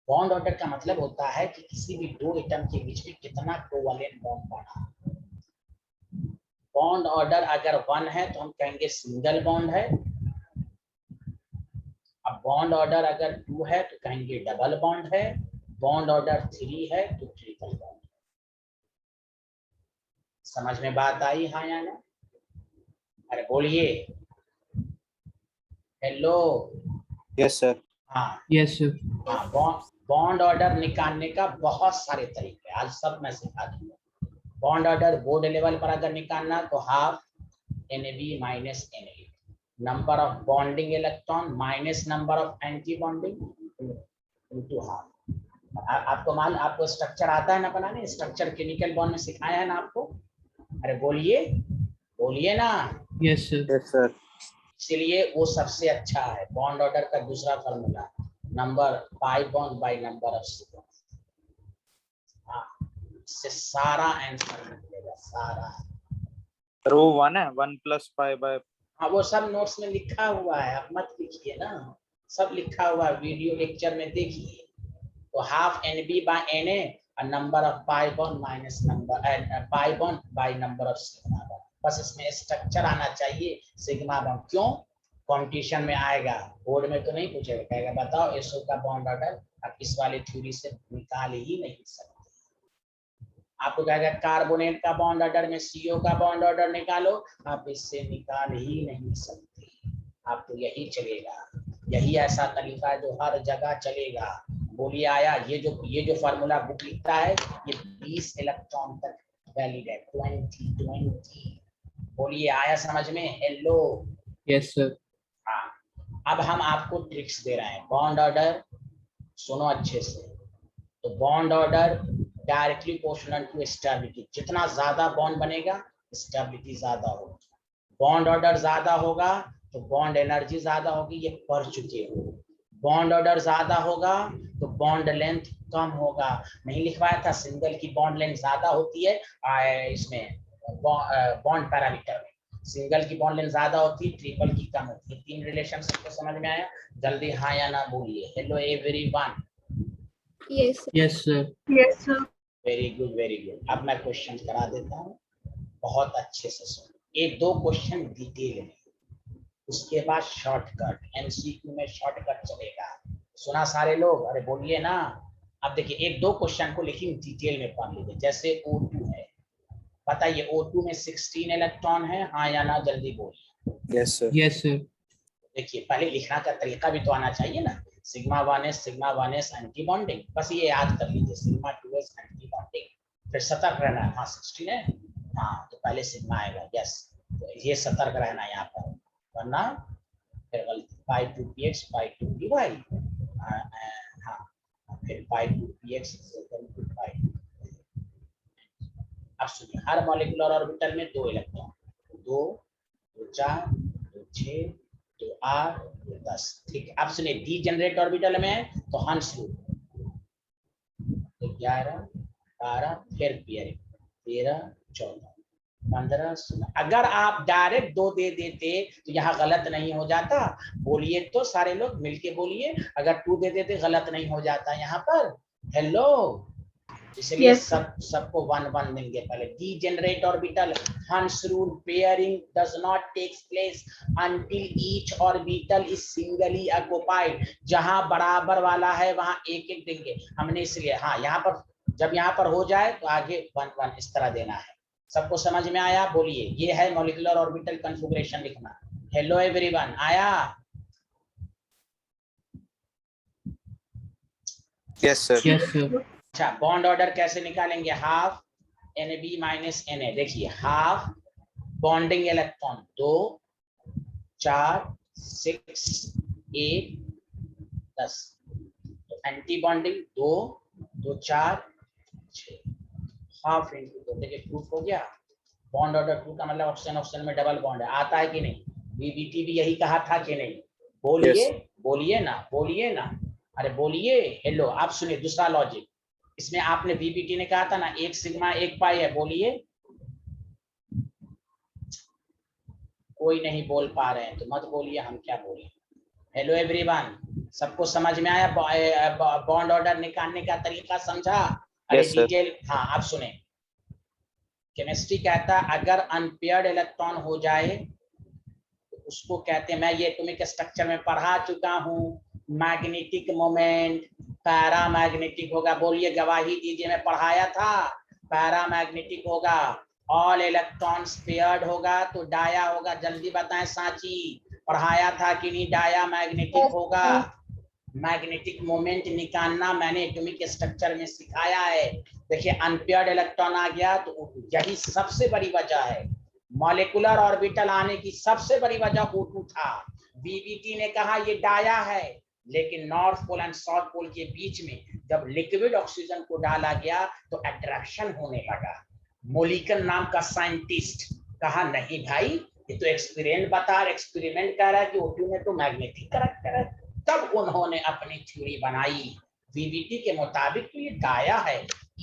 Speaker 1: बॉन्ड ऑर्डर का मतलब होता है कि किसी भी दो एटम के बीच में कितना कोवैलेंट बॉन्ड बना। बॉन्ड ऑर्डर अगर 1 है तो हम कहेंगे सिंगल बॉन्ड है। अब बॉन्ड ऑर्डर अगर 2 है तो कहेंगे डबल बॉन्ड है। बॉन्ड ऑर्डर 3 है तो ट्रिपल बॉन्ड। समझ में बात आई हाँ या ना? अरे बोलिए हेलो।
Speaker 2: Yes sir.
Speaker 1: हाँ
Speaker 5: Yes, sir.
Speaker 1: हाँ, बॉन्ड ऑर्डर निकालने का बहुत सारे तरीके, आज सब मैं सिखा दूंगा। बॉन्ड ऑर्डर बोर्ड लेवल पर अगर निकालना तो half NAB minus NA, number of bonding electron minus number of anti bonding into half. आपको स्ट्रक्चर आता है ना बनाने? स्ट्रक्चर केमिकल बॉन्ड में सिखाया है ना आपको? अरे बोलिए बोलिए ना।
Speaker 5: Yes, sir.
Speaker 2: Yes sir.
Speaker 1: इसलिए वो सबसे अच्छा है। बॉन्ड ऑर्डर का दूसरा formula number pi bond by number of sequence. हाँ, इससे सारा आंसर निकलेगा सारा।
Speaker 2: सर वो 1 है, 1 प्लस पाई बाय।
Speaker 1: हाँ वो सब नोट्स में लिखा हुआ है, आप मत लिखिए ना, सब लिखा हुआ है, वीडियो लेक्चर में देखिए। तो हाफ NB बाय NA और number of pi bond minus number pi bond by number of sigma bond. बस इसमें स्ट्रक्चर आना चाहिए सिग्मा बॉन्ड। क्यों? कंपटीशन में आएगा, बोर्ड में तो नहीं पूछेगा, कहेगा बताओ SO का बॉन्ड ऑर्डर आप इस वाले थ्योरी से निकाल ही नहीं सकते। आपको कहेगा कार्बोनेट का बॉन्ड ऑर्डर में CO का बॉन्ड ऑर्डर निकालो, आप इससे निकाल ही नहीं सकते। आपको यही चलेगा, यही ऐसा तरीका है जो हर जगह चलेगा। बोलिए आया? ये जो फार्मूला बुक लिखता है ये 20 इलेक्ट्रॉन तक वैलिड है। 20 बोलिए आया समझ में? हेलो।
Speaker 5: Yes, sir.
Speaker 1: हाँ, अब हम आपको ट्रिक्स दे रहे हैं। बॉन्ड ऑर्डर सुनो अच्छे से। तो bond order directly proportional to stability, जितना ज्यादा बॉन्ड बनेगा स्टेबिलिटी ज्यादा होगी। बॉन्ड ऑर्डर ज्यादा होगा तो बॉन्ड एनर्जी ज्यादा होगी, ये पढ़ चुके हो। बॉन्ड ऑर्डर ज्यादा होगा तो बॉन्ड लेंथ कम होगा। नहीं लिखवाया था सिंगल की बॉन्ड लेंथ ज्यादा होती है इसमें बॉन्ड पैरामीटर में, सिंगल की बॉन्ड लेंथ ज्यादा होती है, ट्रिपल की कम होती है। 3 रिलेशन सबको समझ में आया? जल्दी हाँ या ना बोलिए। Hello everyone.
Speaker 3: Yes, sir.
Speaker 5: Yes, sir.
Speaker 4: Yes, sir.
Speaker 1: Very good very good. अब मैं क्वेश्चन करा देता हूँ, बहुत अच्छे से सुनो। एक दो क्वेश्चन डिटेल में, उसके बाद शॉर्टकट, MCQ में शॉर्टकट चलेगा। सुना सारे लोग? अरे बोलिए ना। अब देखिए एक दो क्वेश्चन को लेकिन डिटेल में पढ़ लीजिए। जैसे O2 है, बताइए O2 में 16 इलेक्ट्रॉन है, हाँ या ना? जल्दी बोलिए।
Speaker 2: Yes sir.
Speaker 5: Yes, sir.
Speaker 1: देखिए पहले लिखना का तरीका भी तो आना चाहिए ना। सिग्मा 1s एंटी बॉन्डिंग, बस ये याद कर लीजिए। सिग्मा 2s एंटी बॉन्डिंग, फिर सतर्क रहना है। हाँ 16 है, हाँ तो पहले सिग्मा आएगा। यस, तो ये सतर्क रहना है यहाँ पर, वरना फिर गलती। पाई 2px पाई 2py, हाँ फिर पाई 2px पाई। अब सुनिए, हर मॉलिक्यूलर ऑर्बिटल में 2 इलेक्ट्रॉन, 2 2 4 2 6 2 8 2 10। ठीक है। अब सुनिए, डी जनरेट ऑर्बिटल में है तो हंस रूल 11 12, फिर पेयरिंग 13 14 15 16। अगर आप डायरेक्ट 2 दे देते तो यहाँ गलत नहीं हो जाता? बोलिए तो सारे लोग मिलके बोलिए, अगर 2 दे देते गलत नहीं हो जाता यहाँ पर? हेलो। इसलिए
Speaker 4: Yes,
Speaker 1: सबको 1 1 देंगे। पहले degenerate orbital Hund's rule, pairing does not takes place until each orbital is singly occupied. जहां बराबर वाला है वहां एक एक देंगे हमने, इसलिए हाँ यहाँ पर जब यहाँ पर हो जाए तो आगे 1 1 इस तरह देना है। सबको समझ में आया? बोलिए। ये है मॉलिक्यूलर ऑर्बिटल कॉन्फ़िगरेशन लिखना। हेलो एवरीवन, आया?
Speaker 2: Yes sir.
Speaker 5: Yes, sir.
Speaker 1: अच्छा, बॉन्ड ऑर्डर कैसे निकालेंगे? Half NB minus NA। देखिए हाफ बॉन्डिंग इलेक्ट्रॉन 2 4 6 8 10, तो एंटी बॉन्डिंग 2 2 4 6, हाफ इंटू 2। देखिए प्रूफ हो गया। बॉन्ड ऑर्डर 2 का मतलब ऑक्सीजन ऑक्सीजन में डबल बॉन्ड है। आता है कि नहीं? BBT भी यही कहा था कि नहीं? बोलिए
Speaker 2: Yes.
Speaker 1: बोलिए ना, बोलिए ना, अरे बोलिए। हेलो, आप सुनिए दूसरा लॉजिक। इसमें आपने VBT ने कहा था ना 1 सिग्मा 1 पाई है, बोलिए। कोई नहीं बोल पा रहे हैं तो मत बोलिए, हम क्या बोले। हेलो एवरीवन, सबको समझ में आया? बॉन्ड ऑर्डर निकालने का तरीका समझा? अरे
Speaker 2: Yes, sir.
Speaker 1: डिटेल, हाँ आप सुने। केमिस्ट्री कहता है अगर अनपेयर्ड इलेक्ट्रॉन हो जाए तो उसको कहते हैं, मैं ये एटॉमिक स्ट्रक्चर में पढ़ा चुका हूँ, मैग्नेटिक मोमेंट पैरामैग्नेटिक होगा। बोलिए, गवाही दीजिए, मैं पढ़ाया था। पैरामैग्नेटिक होगा। ऑल इलेक्ट्रॉन्स पेयर्ड होगा तो डाया होगा। जल्दी बताएं साची, पढ़ाया था कि नहीं? डाया मैग्नेटिक होगा। मैग्नेटिक मोमेंट निकालना मैंने एटॉमिक स्ट्रक्चर में सिखाया है। देखिए अनपेयर्ड इलेक्ट्रॉन आ गया तो यही सबसे बड़ी वजह है। मॉलिक्यूलर ऑर्बिटल आने की सबसे बड़ी वजह O2 था। VBT ने कहा ये डाया है, लेकिन north pole and south pole के बीच में जब लिक्विड ऑक्सीजन को डाला गया तो अट्रैक्शन होने लगा। मोलिकन नाम का साइंटिस्ट कहा नहीं भाई, ये तो एक्सपेरिमेंट कर रहा है कि O2 में तो मैग्नेटिक कैरेक्टर है। तब उन्होंने अपनी थ्योरी बनाई। VBT के मुताबिक तो ये डाया है,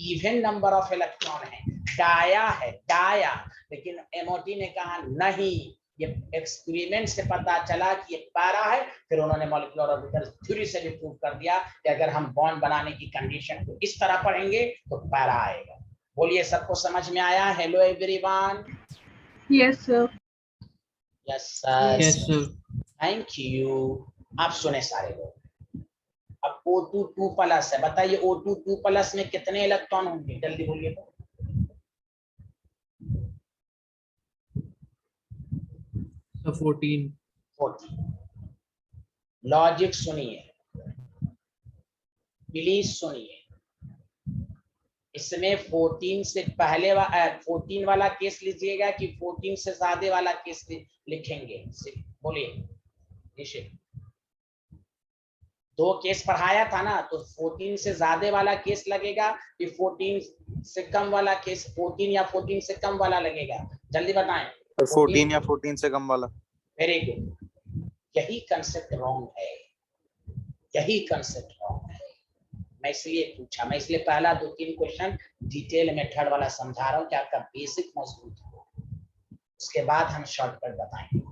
Speaker 1: इवन नंबर ऑफ इलेक्ट्रॉन है, डाया है, डाया। लेकिन MOT ने कहा नहीं, ये एक्सपेरिमेंट से पता चला कि ये पैरा है। फिर उन्होंने मॉलिक्यूलर ऑर्बिटल थ्योरी से भी प्रूव कर दिया कि अगर हम बॉन्ड बनाने की कंडीशन को इस तरह पढ़ेंगे तो पैरा आएगा। बोलिए, सबको समझ में आया? Hello everyone.
Speaker 3: Yes, sir.
Speaker 1: Yes sir,
Speaker 5: Yes, sir.
Speaker 1: Thank you. आप सुने सारे लोग। अब O2 2+ है, बताइए O2 2+ में कितने इलेक्ट्रॉन होंगे? जल्दी बोलिए तो।
Speaker 5: So 14.
Speaker 1: 14। लॉजिक सुनिए, प्लीज सुनिए। इसमें 14 से पहले 14 वाला केस लीजिएगा कि 14 से ज्यादा वाला केस लिखेंगे? बोलिए। दो केस पढ़ाया था ना, तो 14 से ज्यादा वाला केस लगेगा कि 14 से कम वाला केस, 14 या 14 से कम वाला लगेगा? जल्दी बताएं।
Speaker 2: 14 या 14 से कम वाला।
Speaker 1: Very good. यही कंसेप्ट रॉन्ग है, यही कंसेप्ट रॉन्ग है। मैं इसलिए पूछा, मैं इसलिए पहला 2-3 क्वेश्चन डिटेल मेथड वाला समझा रहा हूँ कि आपका बेसिक मजबूत हो, उसके बाद हम शॉर्टकट बताएंगे।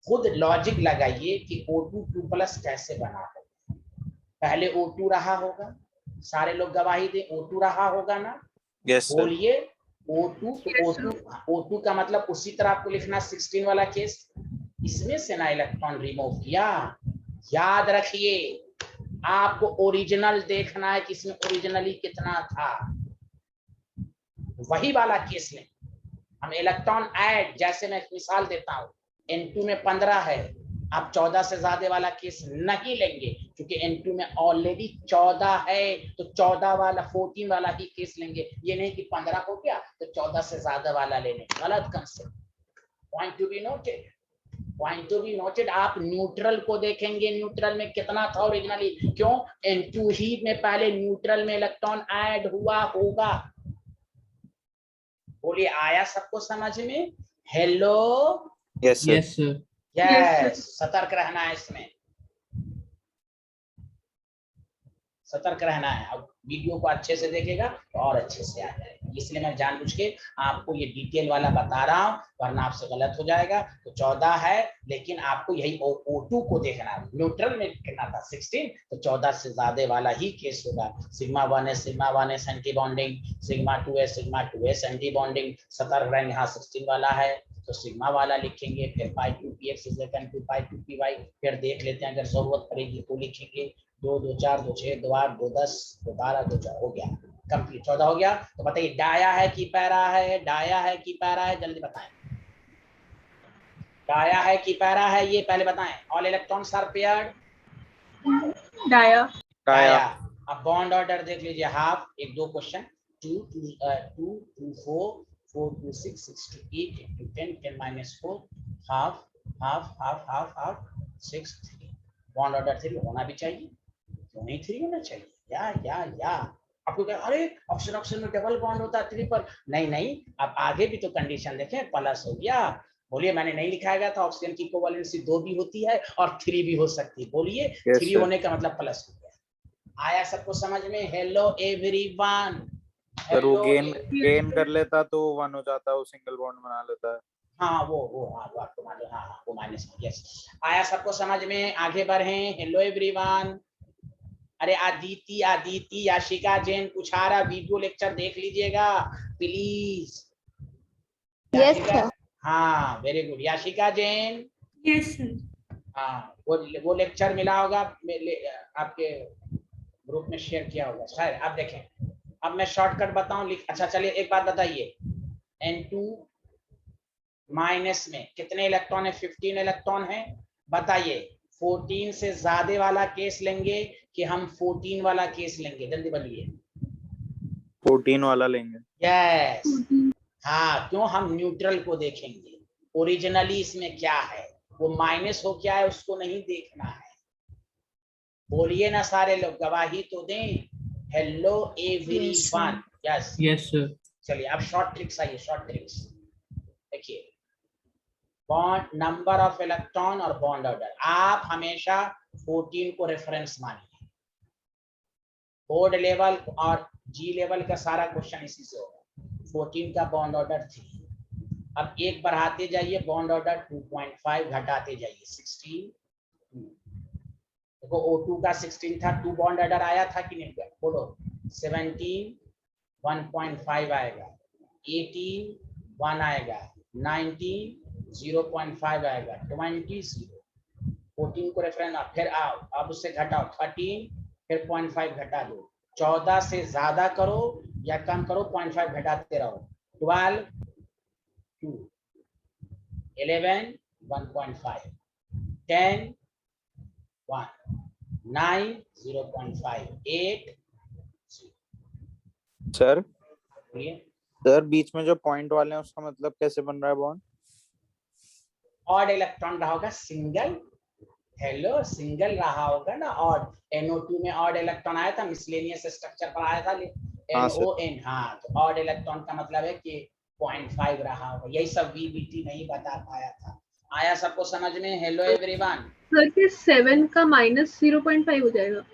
Speaker 1: खुद लॉजिक लगाइए कि O2 2+ कैसे बना होगा। पहले O2 रहा होगा, सारे लोग गवाही दें, O2 रहा होगा ना?
Speaker 2: Yes, sir.
Speaker 1: बोलिए O2। तो O2 का मतलब उसी तरह आपको लिखना 16 वाला केस, इसमें से ना इलेक्ट्रॉन रिमूव किया। याद रखिए, आपको ओरिजिनल देखना है कि इसमें ओरिजिनली कितना था, वही वाला केस लें। हम इलेक्ट्रॉन ऐड, जैसे मैं मिसाल देता हूं, N2 में 15 है, आप 14 से ज्यादा वाला केस नहीं लेंगे, क्योंकि N2 में ऑलरेडी 14 है, तो 14 वाला 14 वाला ही केस लेंगे। ये नहीं कि 15 हो गया तो 14 से ज्यादा वाला लेने, गलत concept. Point to be noted, point to be noted. आप न्यूट्रल को देखेंगे, न्यूट्रल में कितना था ओरिजिनली। क्यों? N2 ही में पहले न्यूट्रल में इलेक्ट्रॉन ऐड हुआ होगा। बोलिए, आया सबको समझ में? Hello.
Speaker 2: Yes, sir.
Speaker 5: Yes, sir.
Speaker 1: Yes, सतर्क रहना है, इसमें सतर्क रहना है। अब वीडियो को अच्छे से देखेगा तो और अच्छे से आ जाएगा, इसलिए मैं जानबूझ के आपको ये डिटेल वाला बता रहा हूँ, वरना आपसे गलत हो जाएगा। तो 14 है, लेकिन आपको यही O2 को देखना है। न्यूट्रल में कितना था? 16, तो 14 से ज्यादा वाला ही केस होगा। Sigma 1s anti bonding, sigma 2s anti bonding. सतर्क रहेंगे, हाँ 16 वाला है तो सिग्मा वाला लिखेंगे, फिर π2px is equal to π2py। फिर देख लेते हैं, अगर जरूरत पड़ेगी तो लिखेंगे। 2 2 4 2 6 2 8 2 10 2 12 2 4 हो गया कंप्लीट। 14 हो गया। तो बताइए, डाया है कि पैरा है? डाया है कि पैरा है? जल्दी बताएं, डाया है कि पैरा है? ये पहले बताएं। All electrons are paired.
Speaker 3: Dia.
Speaker 1: Dia. अब बॉन्ड ऑर्डर देख लीजिए, half. 1-2 question, 2 2 2 2 4 4 2 6 6 2 8 8 2 10 10 - 4 half half half half half 6 3। Bond order 3 होना भी चाहिए, क्यों नहीं 3 होना चाहिए? या आपको क्या, अरे ऑक्सीजन में डबल बॉन्ड होता है 3 पर। नहीं, आप आगे भी तो कंडीशन देखें, प्लस हो गया। बोलिए, मैंने नहीं लिखाया गया था ऑक्सीजन की कोवैलेंसी 2 भी होती है और 3 भी हो सकती है। बोलिए, 3 होने का मतलब प्लस हो गया। आया सबको समझ में? Hello everyone.
Speaker 2: सर वो गेन कर लेता तो 1 हो जाता, वो सिंगल बॉन्ड बना लेता है।
Speaker 1: हाँ वो आपको मालूम, हाँ वो माइनस में। यस, आया सबको समझ में? आगे बढ़े। Hello everyone. अरे आदिति याशिका जैन कुछ आ रहा, वीडियो लेक्चर देख लीजिएगा प्लीज।
Speaker 4: Yes,
Speaker 1: Yashika,
Speaker 4: sir.
Speaker 1: हाँ very good. Yashika Jain,
Speaker 3: Yes, sir.
Speaker 1: हाँ वो लेक्चर मिला होगा आपके ग्रुप में, शेयर किया होगा शायद। आप देखें। अब मैं शॉर्टकट बताऊं। अच्छा चलिए एक बात बताइए, N2 माइनस में कितने इलेक्ट्रॉन है? 15 इलेक्ट्रॉन है। बताइए 14 से ज्यादा वाला केस लेंगे कि हम 14 वाला केस लेंगे? जल्दी बोलिए।
Speaker 2: 14 वाला लेंगे।
Speaker 1: यस, हाँ क्यों? हम न्यूट्रल को देखेंगे, ओरिजिनली इसमें क्या है, वो माइनस हो क्या है उसको नहीं देखना है। बोलिए ना सारे लोग, गवाही तो दें। Hello everyone. Yes
Speaker 5: Yes, sir.
Speaker 1: चलिए अब शॉर्ट ट्रिक्स आइए, शॉर्ट ट्रिक्स देखिए। बॉन्ड नंबर ऑफ इलेक्ट्रॉन और बॉन्ड ऑर्डर, आप हमेशा 14 को रेफरेंस मानिए। बोर्ड लेवल और जी लेवल का सारा क्वेश्चन इसी से होगा। 14 का बॉन्ड ऑर्डर 3। अब एक बढ़ाते जाइए, बॉन्ड ऑर्डर 2.5 घटाते जाइए 16। देखो O2 का 16 था, 2 बॉन्ड ऑर्डर आया था कि नहीं? बोलो 17 1.5 आएगा, 18 1 आएगा, 19 0.5 आएगा, 20 0। 14 को रेफरेंस, फिर आओ अब उससे घटाओ 13, फिर 0.5 घटा दो। 14 से ज्यादा करो या कम करो, 0.5 घटाते रहो। 12 2, 11 1.5, 10 1, 9 0.5, 8
Speaker 2: सर
Speaker 1: बोलिए।
Speaker 2: सर बीच में जो पॉइंट वाले हैं उसका मतलब कैसे बन रहा है बॉन्ड?
Speaker 1: ऑड इलेक्ट्रॉन रहा होगा, सिंगल। हेलो सिंगल रहा होगा ना ऑड। NO2 में ऑड इलेक्ट्रॉन आया था, मिसलेनियस स्ट्रक्चर पर आया था
Speaker 2: हाँ, सर।
Speaker 1: NON। हाँ तो ऑड इलेक्ट्रॉन का मतलब है कि 0.5 रहा होगा। यही सब VBT नहीं बता पाया था। आया सबको समझ में? Hello everyone.
Speaker 3: सर के 7 का माइनस 0.5 हो जाएगा।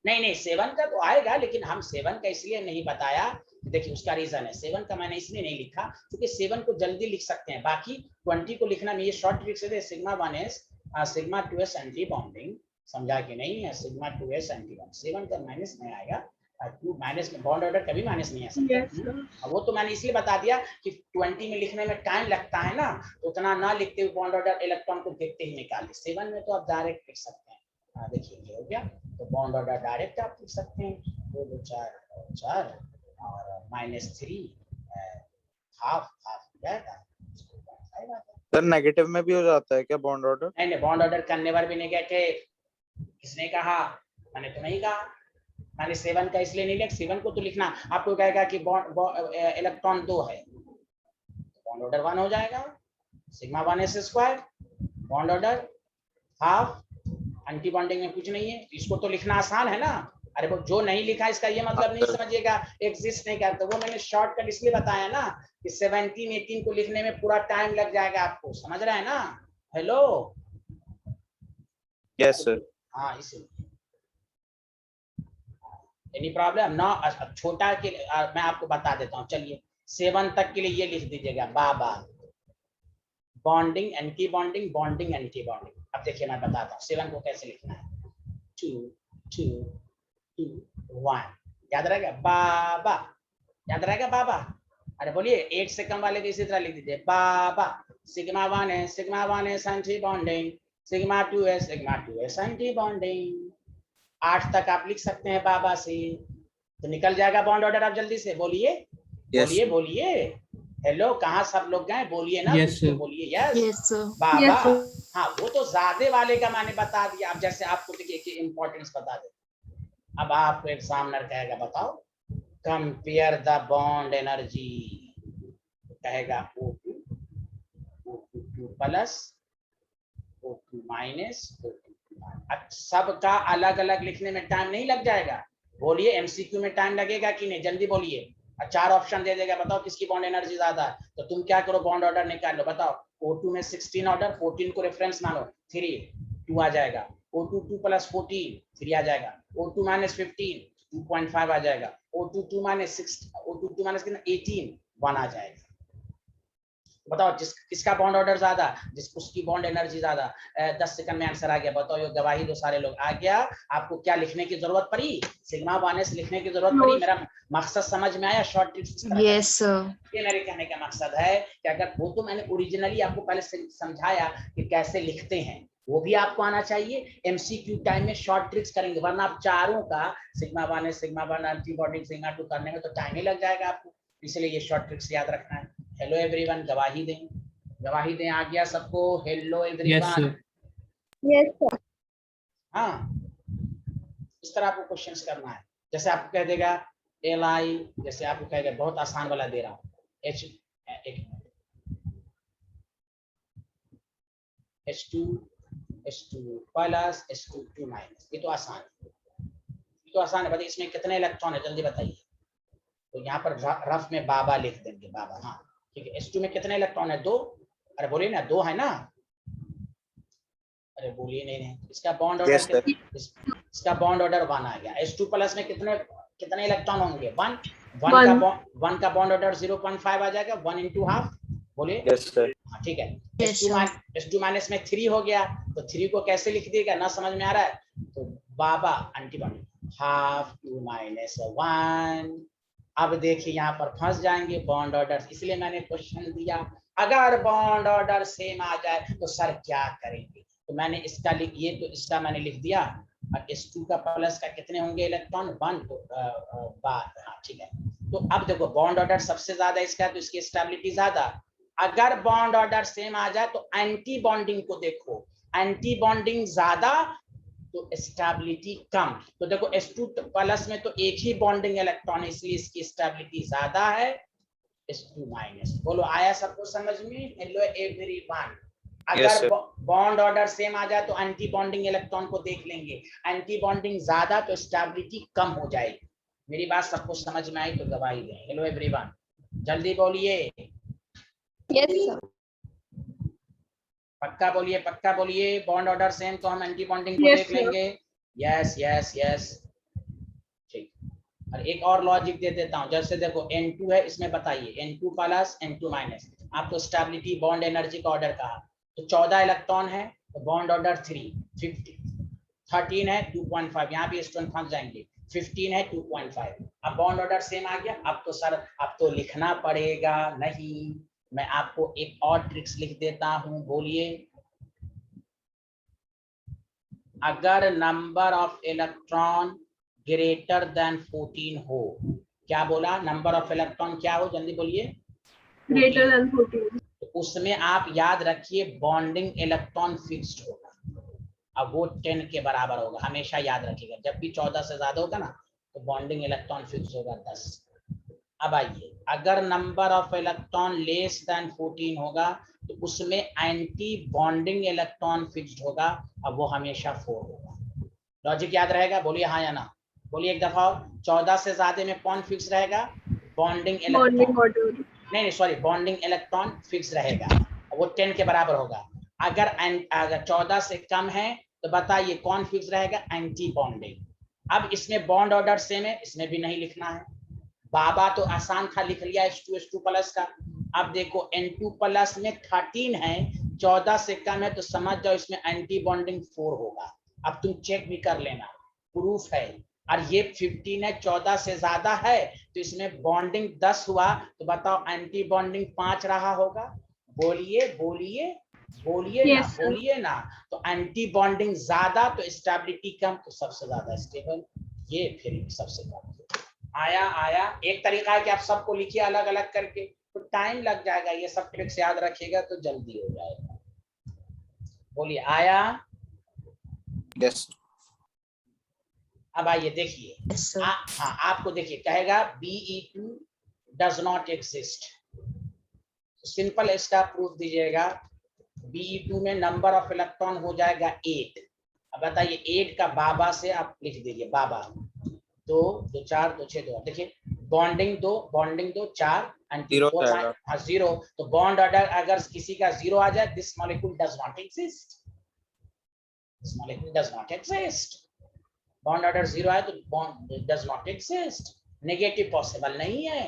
Speaker 1: नहीं 7 का तो आएगा, लेकिन हम 7 का इसलिए नहीं बताया, देखिए उसका रीजन है। 7 का मैंने इसलिए नहीं लिखा क्योंकि 7 को जल्दी लिख सकते हैं, बाकी 20 को लिखना में ये शॉर्ट ट्रिक से sigma 1s sigma 2s anti bonding, समझा कि नहीं है? सिग्मा 2s एंटी बॉन्ड, 7 का माइनस नहीं आएगा। 2 माइनस में बॉन्ड ऑर्डर कभी माइनस नहीं आ सकता।
Speaker 3: Yes, sir.
Speaker 1: वो तो मैंने इसलिए बता दिया कि 20 में लिखने में टाइम लगता है ना, तो उतना ना लिखते हुए बॉन्ड ऑर्डर इलेक्ट्रॉन को देखते ही निकाल दे। 7 में तो आप डायरेक्ट लिख सकते हैं। देखिए ये हो गया, तो बॉन्ड ऑर्डर डायरेक्ट आप लिख सकते हैं, 2 2 4 और -3 हाफ हाफ जाएगा।
Speaker 2: सर नेगेटिव में भी हो जाता है क्या बॉन्ड ऑर्डर?
Speaker 1: नहीं बॉन्ड ऑर्डर करने पर भी नेगेटिव। किसने कहा? मैंने तो नहीं कहा। मैंने 7 का इसलिए नहीं लिखा, 7 को तो लिखना आपको कहेगा कि इलेक्ट्रॉन 2 है, बॉन्ड ऑर्डर 1 हो जाएगा, sigma 1s²। Bond order half, anti bonding में कुछ नहीं है, इसको तो लिखना आसान है ना। अरे वो जो नहीं लिखा इसका ये मतलब नहीं समझिएगा एग्जिस्ट नहीं करता। वो मैंने शॉर्टकट इसलिए बताया ना कि 17 18 को लिखने में पूरा टाइम लग जाएगा आपको, समझ रहे हैं ना? Hello
Speaker 2: yes sir.
Speaker 1: हाँ इसलिए एनी प्रॉब्लम ना। छोटा के मैं आपको बता देता हूँ, चलिए 7 तक के लिए ये लिख दीजिएगा, बाबा bonding anti bonding, bonding anti bonding. अब देखिए मैं बताता हूँ 7 को कैसे लिखना है। 2 2 2 1 याद रहेगा बाबा, याद रहेगा बाबा। अरे बोलिए 8 से कम वाले भी इसी तरह लिख दीजिए, बाबा sigma 1s anti bonding, sigma 2s anti bonding. 8 तक आप लिख सकते हैं बाबा से, तो निकल जाएगा बॉन्ड ऑर्डर। आप जल्दी से बोलिए, बोलिए बोलिए। हेलो कहाँ सब लोग गए? बोलिए ना,
Speaker 5: Yes,
Speaker 1: कुछ तो
Speaker 5: sir.
Speaker 1: बोलिए। Yes
Speaker 4: Yes, sir.
Speaker 1: बाबा।
Speaker 3: Yes, sir.
Speaker 1: हाँ वो तो ज्यादा वाले का मैंने बता दिया। अब जैसे आपको देखिए इंपॉर्टेंस बता दे, अब आपको एग्जामिनर कहेगा बताओ कंपेयर द बॉन्ड एनर्जी, कहेगा O2 O2 plus O2 minus O2। सबका अलग अलग लिखने में टाइम नहीं लग जाएगा? बोलिए MCQ में टाइम लगेगा कि नहीं? जल्दी बोलिए। 4 ऑप्शन दे देगा, बताओ किसकी बॉन्ड एनर्जी ज्यादा है। तो तुम क्या करो, बॉन्ड ऑर्डर निकाल लो, बताओ O2 में 16 ऑर्डर, 14 को रेफरेंस मानो, 3 2 आ जाएगा, O2 2 + 14 3 आ जाएगा, O2 - 15 2.5 आ जाएगा, O2 2 - 6 O2 2 - कितना 18 1 आ जाएगा। बताओ किसका बॉन्ड ऑर्डर ज्यादा, उसकी बॉन्ड एनर्जी ज्यादा। 10 सेकंड में आंसर आ गया। बताओ ये गवाही दो सारे लोग। आ गया? आपको क्या लिखने की जरूरत पड़ी? सिग्मा वाइनस लिखने की जरूरत पड़ी? मेरा मकसद समझ में आया? Short tricks
Speaker 4: Yes, sir.
Speaker 1: ये मेरे कहने का मकसद है कि अगर वो तो मैंने ओरिजिनली आपको पहले समझाया कि कैसे लिखते हैं, वो भी आपको आना चाहिए। एमसीक्यू टाइम में शॉर्ट ट्रिक्स करेंगे, वरना आप चारों का सिग्मा 1 सिग्मा 1 एंटीबॉडी सिग्मा 2 करने में तो टाइम ही लग जाएगा आपको, इसलिए ये शॉर्ट ट्रिक्स याद रखना है। हेलो एवरीवन, गवाही दें, गवाही दें। आ गया सबको? Hello
Speaker 5: Yes,
Speaker 1: everyone.
Speaker 5: sir.
Speaker 4: Yes, sir.
Speaker 1: हाँ, इस तरह आपको क्वेश्चंस करना है। जैसे आपको कह देगा Li, जैसे आपको कहेगा, बहुत आसान वाला दे रहा हूँ, H2 प्लस H2 2 माइनस, ये तो आसान है, ये तो आसान है। बताइए इसमें कितने इलेक्ट्रॉन है, जल्दी बताइए। तो यहाँ पर रफ में बाबा लिख देंगे, बाबा। हाँ ठीक है। H2 में कितने इलेक्ट्रॉन है? 2। अरे बोलिए ना, 2 है ना? अरे बोलिए नहीं। इसका बॉन्ड ऑर्डर इसका बॉन्ड ऑर्डर 1 आ गया। H2 प्लस में कितने इलेक्ट्रॉन होंगे? 1 का बॉन्ड ऑर्डर 0.5 आ जाएगा, 1 × हाफ। बोलिए
Speaker 2: यस सर।
Speaker 1: हाँ ठीक है।
Speaker 4: Yes,
Speaker 1: H2 माइनस में 3 हो गया, तो 3 को कैसे लिख देगा? ना समझ में आ रहा है तो बाबा एंटीबॉडी हाफ 2 - 1। अब देखिए यहाँ पर फंस जाएंगे बॉन्ड ऑर्डर, इसलिए मैंने क्वेश्चन दिया अगर बॉन्ड ऑर्डर सेम आ जाए तो सर क्या करेंगे। तो मैंने इसका मैंने लिख दिया। और H2 का प्लस का कितने होंगे इलेक्ट्रॉन? 1। तो हाँ ठीक है। तो अब देखो बॉन्ड ऑर्डर सबसे ज्यादा इसका, तो इसकी स्टेबिलिटी ज्यादा। अगर बॉन्ड ऑर्डर सेम आ जाए तो एंटी बॉन्डिंग को देखो, एंटी बॉन्डिंग ज्यादा तो स्टेबिलिटी कम। तो देखो H2 प्लस में तो एक ही बॉन्डिंग इलेक्ट्रॉन है, इसलिए इसकी स्टेबिलिटी ज्यादा है। H2 माइनस, बोलो आया सबको समझ में? Hello everyone. अगर बॉन्ड ऑर्डर सेम आ जाए तो एंटी बॉन्डिंग इलेक्ट्रॉन को देख लेंगे, एंटी बॉन्डिंग ज्यादा तो स्टेबिलिटी कम हो जाएगी। मेरी बात सबको समझ में आई तो गवाही दें। हेलो एवरीवन, जल्दी बोलिए।
Speaker 4: Yes, sir.
Speaker 1: पक्का बोलिए, पक्का बोलिए। बॉन्ड ऑर्डर सेम तो हम एंटी बॉन्डिंग को देख लेंगे। यस यस यस ठीक। और एक और लॉजिक दे देता हूं, जैसे देखो N2 है, इसमें बताइए N2 प्लस N2 माइनस, आपको स्टेबिलिटी बॉन्ड एनर्जी का ऑर्डर कहा, तो 14 इलेक्ट्रॉन है तो बॉन्ड ऑर्डर 3 50, 13 है 2.5, यहाँ भी स्टूडेंट फंस जाएंगे, 15 है 2.5। अब बॉन्ड ऑर्डर सेम आ गया। अब तो सर अब तो लिखना पड़ेगा। नहीं, मैं आपको एक और ट्रिक्स लिख देता हूं। बोलिए, अगर number of electron greater than 14 हो, क्या बोला? नंबर ऑफ इलेक्ट्रॉन क्या हो? जल्दी बोलिए।
Speaker 3: Greater than 14।
Speaker 1: तो उसमें आप याद रखिए बॉन्डिंग इलेक्ट्रॉन फिक्स्ड होगा। अब वो 10 के बराबर होगा, हमेशा याद रखिएगा। जब भी 14 से ज्यादा होगा ना तो बॉन्डिंग इलेक्ट्रॉन फिक्स होगा 10। अब आइए, अगर number of electron less then 14 होगा तो उसमें एंटी बॉन्डिंग इलेक्ट्रॉन फिक्स्ड होगा, अब वो हमेशा 4 होगा। लॉजिक याद रहेगा? बोलिए हाँ या ना। बोलिए एक दफा और। 14 से ज्यादा में कौन फिक्स रहेगा? Bonding electron. नहीं सॉरी, बॉन्डिंग इलेक्ट्रॉन फिक्स रहेगा, वो 10 के बराबर होगा। अगर 14 से कम है तो बताइए कौन फिक्स रहेगा? Anti bonding. अब इसमें बॉन्ड ऑर्डर सेम है, इसमें भी नहीं लिखना है। बाबा तो आसान था, लिख लिया H2 प्लस का। अब देखो N2 प्लस में 13 है, 14 से कम है, तो समझ जाओ इसमें एंटी बॉन्डिंग 4 होगा। अब तुम चेक भी कर लेना, प्रूफ है। और ये 15 है, 14 से ज्यादा है, तो इसमें बॉन्डिंग 10 हुआ, तो बताओ एंटी बॉन्डिंग 5 रहा होगा। बोलिए बोलिए बोलिए ना, बोलिए ना। तो एंटी बॉन्डिंग ज्यादा तो स्टेबिलिटी कम, तो सबसे ज्यादा स्टेबल, ये फिर सबसे कम। आया। एक तरीका है कि आप सबको लिखिए अलग अलग करके, तो टाइम लग जाएगा। ये सब ट्रिक्स याद रखिएगा तो जल्दी हो जाएगा। बोलिए आया?
Speaker 2: यस।
Speaker 1: अब आइए देखिए।
Speaker 4: Yes, sir.
Speaker 1: हाँ, आपको देखिए कहेगा Be2 does not exist. Simple इसका प्रूफ दीजिएगा। Be2 में नंबर ऑफ इलेक्ट्रॉन हो जाएगा 8। अब बताइए 8 का बाबा से आप लिख दीजिए, बाबा 2 2 4 2 6 2। देखिए बॉन्डिंग 2 4 एंड 0। तो बॉन्ड ऑर्डर अगर किसी का 0 आ जाए, this molecule does not exist. This molecule does not exist. Bond order 0 आए तो bond does not exist, negative possible नहीं है।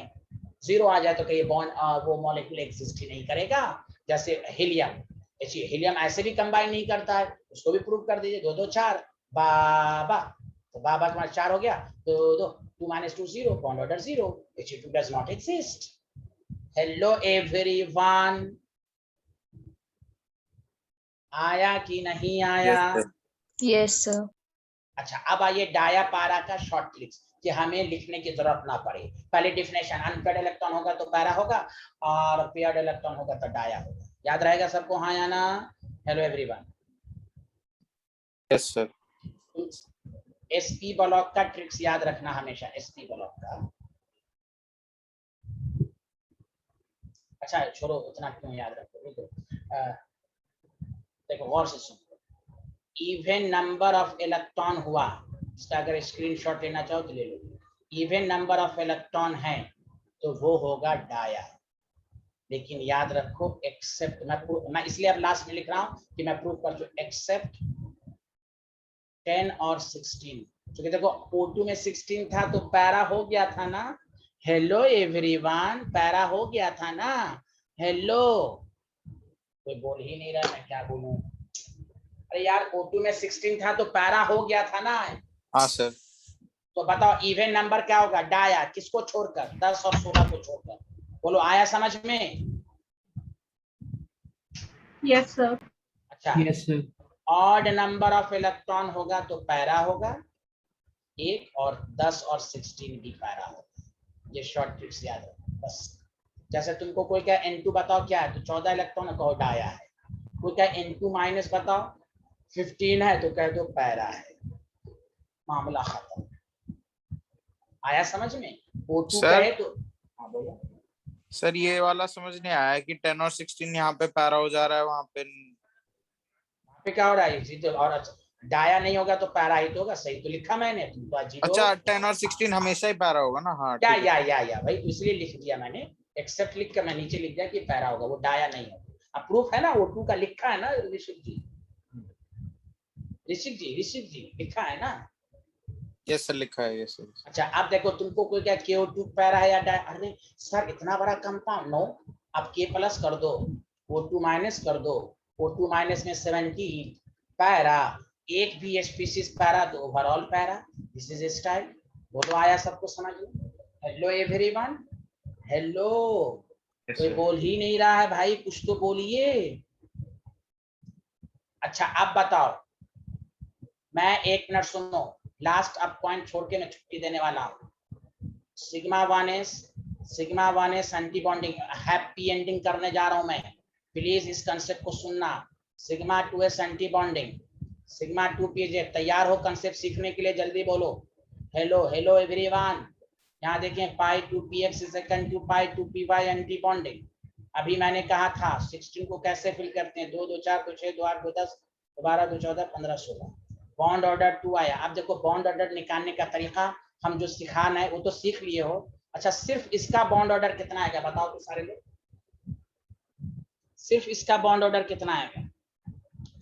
Speaker 1: 0 आ जाए तो कहीं बॉन्ड वो मॉलिक्यूल एग्जिस्ट ही नहीं करेगा। जैसे हीलियम, हीलियम ऐसे भी कंबाइन नहीं करता है, उसको भी प्रूव कर दीजिए। 2 2 4 बाबा, तो बाबा तुम्हारा 4 हो गया, 2 2 2 - 2 0, bond order 0, He2 does not exist. Hello everyone, आया कि नहीं आया?
Speaker 4: Yes, sir.
Speaker 1: अच्छा, अब आइए डाया पारा का शॉर्ट ट्रिक्स कि हमें लिखने की जरूरत ना पड़े। पहले डिफिनेशन, अनपेयर्ड इलेक्ट्रॉन होगा तो पैरा होगा और पेयर्ड इलेक्ट्रॉन होगा तो डाया होगा। याद रहेगा सबको, हाँ या ना? Hello everyone.
Speaker 2: Yes sir.
Speaker 1: SP block का ट्रिक्स याद रखना हमेशा, एसपी ब्लॉक का। अच्छा छोड़ो, उतना क्यों याद रखो, देखो गौर से सुनो। इवन नंबर ऑफ इलेक्ट्रॉन हुआ, इसका अगर स्क्रीनशॉट लेना चाहो तो ले लो। इवन नंबर ऑफ इलेक्ट्रॉन है तो वो होगा डाया। लेकिन याद रखो एक्सेप्ट, मैं इसलिए अब लास्ट में लिख रहा हूं कि मैं प्रूव कर चुका, एक्सेप्ट 10 और 16। क्योंकि देखो O2 में 16 था तो पैरा हो गया था ना। हेलो एवरीवन, पैरा हो गया था ना। हेलो, कोई बोल ही नहीं रहा, मैं क्या बोलूं? अरे यार O2 में 16 था तो पैरा हो गया था ना।
Speaker 2: हाँ सर।
Speaker 1: तो बताओ इवन नंबर क्या होगा? डाया, किसको छोड़कर? 10 और 16 को छोड़कर। बोलो, आया समझ में?
Speaker 3: Yes sir.
Speaker 1: अच्छा,
Speaker 5: Yes, sir.
Speaker 1: Odd number of electron होगा तो पैरा होगा 1, और 10 और 16 भी पैरा होगा। ये शॉर्ट ट्रिक्स याद रखो बस। जैसे तुमको कोई क्या N2 बताओ क्या है तो 14 इलेक्ट्रॉन कहो डाया है। कोई क्या N2 माइनस बताओ 15 है तो कह दो पैरा है, मामला खत्म। आया समझ में? O2
Speaker 2: sir.
Speaker 1: कहे तो हाँ बोलो।
Speaker 2: सर ये वाला समझ नहीं आया कि 10 और 16 यहाँ पे पैरा हो जा रहा है, वहां पे
Speaker 1: क्या हो रहा है? तो और डाया नहीं होगा तो पैरा ही तो होगा, सही तो लिखा मैंने, तुम तो अजीब हो।
Speaker 2: अच्छा 10 और 16 हमेशा ही पैरा होगा ना? हाँ
Speaker 1: या
Speaker 2: ठीक है।
Speaker 1: या भाई, तो इसलिए लिख दिया मैंने, एक्सेप्ट लिख कर मैं नीचे लिख दिया कि पैरा होगा, वो डाया नहीं होगा। अब प्रूफ है ना, O2 का लिखा है ना ऋषिक जी, ऋषिक जी लिखा है ना?
Speaker 2: यस सर, लिखा है यस सर।
Speaker 1: अच्छा, अब देखो तुमको कोई क्या KO2 पैरा है या डाया? अरे सर इतना बड़ा कंपाउंड, नो, अब K प्लस कर दो, O2 माइनस कर दो, O2 माइनस में 17 पैरा, एक भी स्पीशीज पैरा तो overall para. This is style. बोलो, आया सबको समझ में? Hello everyone, hello. कोई बोल ही नहीं रहा है भाई, कुछ तो बोलिए। अच्छा अब बताओ, मैं 1 मिनट सुनो, लास्ट अब पॉइंट छोड़ के मैं छुट्टी देने वाला हूँ। Sigma 1s anti bonding, happy ending करने जा रहा हूं मैं, प्लीज इस कंसेप्ट को सुनना। Sigma 2s anti bonding, sigma 2pz। तैयार हो कंसेप्ट सीखने के लिए? जल्दी बोलो। Hello hello everyone. यहाँ देखें pi 2px is equal to pi 2py anti bonding. अभी मैंने कहा था 16 को कैसे फिल करते हैं, 2 2 4 2 6 2 8 2 10 12 2 14 15 16। बॉन्ड ऑर्डर 2 आया। अब देखो बॉन्ड ऑर्डर निकालने का तरीका हम जो सिखाना है वो तो सीख लिए हो। अच्छा, सिर्फ इसका बॉन्ड ऑर्डर कितना आएगा बताओ तो सारे लोग, सिर्फ इसका बॉन्ड ऑर्डर कितना आएगा?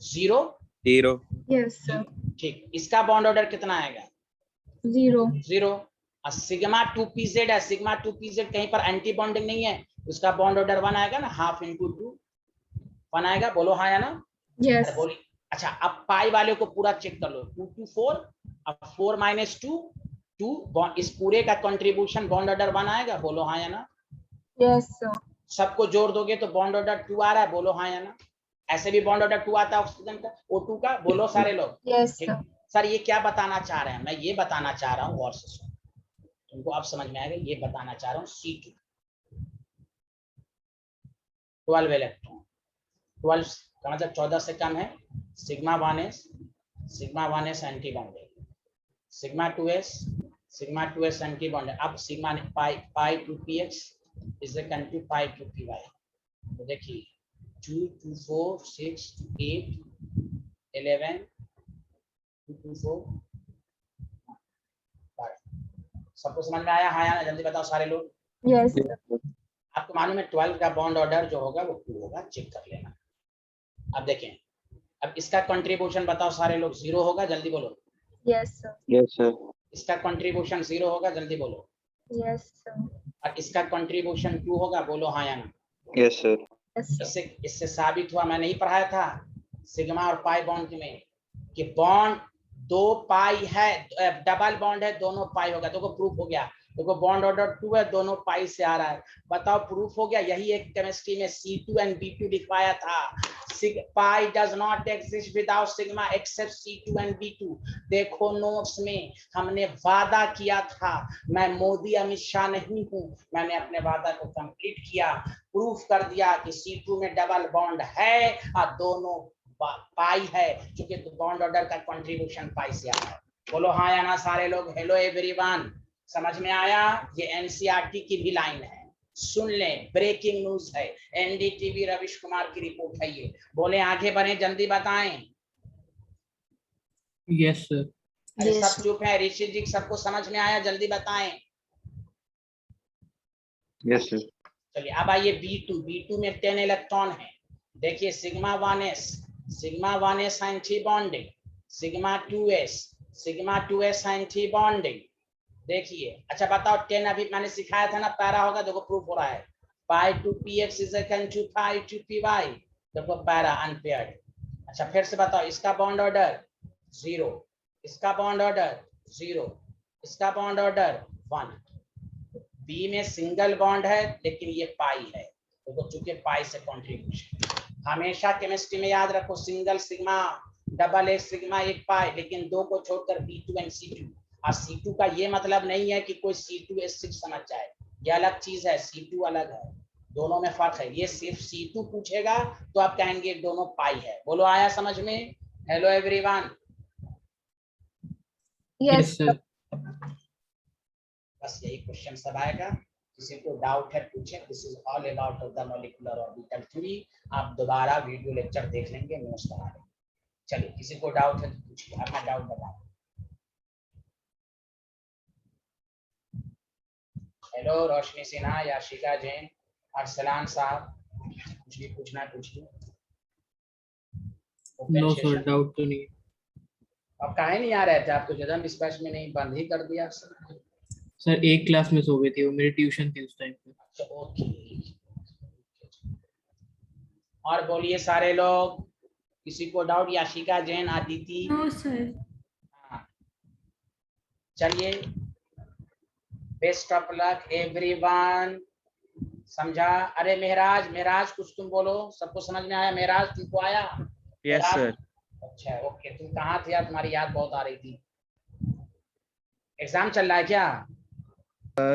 Speaker 1: 0
Speaker 2: 0।
Speaker 3: Yes sir.
Speaker 1: ठीक, इसका बॉन्ड ऑर्डर कितना आएगा?
Speaker 3: 0।
Speaker 1: और सिग्मा 2pz है, सिग्मा 2pz कहीं पर एंटी बॉन्डिंग नहीं है, उसका बॉन्ड ऑर्डर 1 आएगा ना, हाफ इंटू 2 1 आएगा। बोलो हाँ या ना?
Speaker 3: यस।
Speaker 1: अरे बोली। अच्छा, अब पाई वाले को पूरा चेक कर लो, 2 2 4, अब 4 - 2 2, इस पूरे का कंट्रीब्यूशन बॉन्ड ऑर्डर 1 आएगा। बोलो हाँ या ना?
Speaker 3: Yes sir.
Speaker 1: सबको जोड़ दोगे तो बॉन्ड ऑर्डर 2 आ रहा है। बोलो हाँ या ना? ऐसे भी बॉन्ड ऑर्डर 2 आता है ऑक्सीजन का, O2 का। बोलो सारे लोग।
Speaker 3: यस
Speaker 1: ठीक।
Speaker 3: सर।
Speaker 1: सर ये क्या बताना चाह रहे हैं? मैं ये बताना चाह रहा हूँ, गौर से सुनो, तुमको अब समझ में आएगा। ये बताना चाह रहा हूँ C2 12 इलेक्ट्रॉन, 12 का मतलब 14 से कम है। Sigma 1s anti bonding, sigma 2s anti bonding. अब sigma pi 2px is equal to pi 2py। तो देखिए 2 2 4 6 8 11 2 2 4 सबको समझ में आया? हाँ या ना? जल्दी बताओ सारे लोग।
Speaker 3: यस।
Speaker 1: आपको मालूम है 12 का बॉन्ड ऑर्डर जो होगा वो 2 होगा, चेक कर लेना। अब देखें, अब इसका कंट्रीब्यूशन बताओ सारे लोग, 0 होगा, जल्दी बोलो।
Speaker 4: Yes, sir.
Speaker 2: Yes sir.
Speaker 1: इसका कंट्रीब्यूशन 0 होगा, जल्दी बोलो।
Speaker 4: Yes, sir.
Speaker 1: और इसका कंट्रीब्यूशन 2 होगा, बोलो हाँ या ना।
Speaker 2: Yes sir.
Speaker 4: Yes, sir.
Speaker 1: इससे इससे साबित हुआ, मैं नहीं पढ़ाया था सिग्मा और पाई बॉन्ड में, कि बॉन्ड 2 पाई है, डबल बॉन्ड है, दोनों पाई होगा। देखो प्रूफ हो गया। देखो बॉन्ड ऑर्डर 2 है, दोनों पाई से आ रहा है। बताओ प्रूफ हो गया। यही एक केमिस्ट्री में C2 एंड B2 लिखवाया था। Pi does not exist without sigma except C2 and B2। देखो नोट्स में हमने वादा किया था, मैं मोदी अमित शाह नहीं हूँ, मैंने अपने वादा को कंप्लीट किया, प्रूफ कर दिया कि C2 में डबल बॉन्ड है और दोनों पाई है, क्योंकि बॉन्ड ऑर्डर का कंट्रीब्यूशन पाई से आ रहा है। बोलो हाँ या ना सारे लोग। हेलो एवरीवन, समझ में आया? ये एनसीईआरटी की भी लाइन है, सुन लें, ब्रेकिंग न्यूज है, एनडीटीवी रविश कुमार की रिपोर्ट है ये। बोले आगे बढ़े, जल्दी बताएं।
Speaker 5: Yes, sir.
Speaker 1: अरे सब चुप है, ऋषि जी सबको समझ में आया, जल्दी बताएं।
Speaker 2: Yes sir.
Speaker 1: चलिए अब आइए B2 में 10 इलेक्ट्रॉन है। देखिए sigma 1s anti bonding, sigma 2s anti bonding. देखिए अच्छा बताओ 10 अभी मैंने सिखाया था ना, पैरा होगा, देखो प्रूफ हो रहा है। Pi two px is equal to pi two py, देखो पैरा अनपेयर्ड। अच्छा फिर से बताओ, इसका बॉन्ड ऑर्डर 0, इसका बॉन्ड ऑर्डर 0, इसका बॉन्ड ऑर्डर 1। बी में सिंगल बॉन्ड है लेकिन ये पाई है, देखो चूंकि पाई से कंट्रीब्यूशन। हमेशा केमिस्ट्री में याद रखो, सिंगल सिग्मा, डबल एक सिग्मा, एक पाई, लेकिन 2 को छोड़कर B2 एंड C2। और C2 का ये मतलब नहीं है कि कोई C2H6 समझ जाए, ये अलग चीज है, C2 अलग है, दोनों में फर्क है। ये सिर्फ C2 पूछेगा तो आप कहेंगे दोनों पाई है। बोलो आया समझ में? Hello everyone.
Speaker 4: Yes,
Speaker 5: sir.
Speaker 1: बस यही क्वेश्चन सब आएगा। किसी को डाउट है पूछे। This is all about the molecular orbital theory. आप दोबारा वीडियो लेक्चर देख लेंगे, नोट्स बना लेंगे। चलिए किसी को डाउट है तो पूछिए, अपना डाउट बताओ। हेलो रोशनी सिन्हा, याशिका जैन, अरसलान साहब, कुछ भी पूछना है पूछिए।
Speaker 5: No, sir. Doubt तो नहीं।
Speaker 1: अब काहे नहीं आ रहे थे? आप तो जन्म स्पेस में नहीं, बंद ही कर दिया
Speaker 5: सर एक क्लास में सो गई थी, वो मेरी ट्यूशन थी उस टाइम पे।
Speaker 1: अच्छा ओके। और बोलिए सारे लोग, किसी को doubt? Yashika Jain, Aditi?
Speaker 3: No sir.
Speaker 1: हाँ। चलिए बेस्ट ऑफ लक एवरीवन। समझा? अरे मेहराज कुछ तुम बोलो, सबको समझ में आया? मेहराज तुमको आया?
Speaker 2: Yes sir.
Speaker 1: अच्छा ओके, तुम कहाँ थे यार? तुम्हारी याद बहुत आ रही थी। एग्जाम चल रहा है क्या?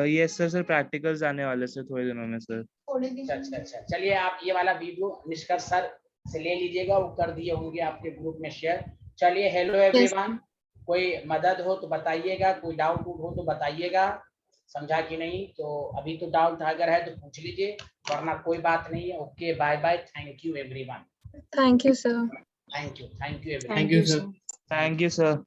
Speaker 2: यस सर प्रैक्टिकल्स आने वाले सर थोड़े दिनों में सर।
Speaker 1: अच्छा चलिए आप ये वाला वीडियो निष्कर्ष सर से ले लीजिएगा, वो कर दिए होंगे आपके ग्रुप में शेयर। चलिए हेलो एवरीवन, कोई मदद हो तो बताइएगा, कोई डाउट हो तो बताइएगा, समझा कि नहीं? तो अभी तो डाउट अगर है तो पूछ लीजिए, वरना कोई बात नहीं है। Okay bye bye, thank you everyone.
Speaker 4: thank you, sir.
Speaker 1: Thank you everyone.
Speaker 5: Thank you sir.
Speaker 2: Thank you sir.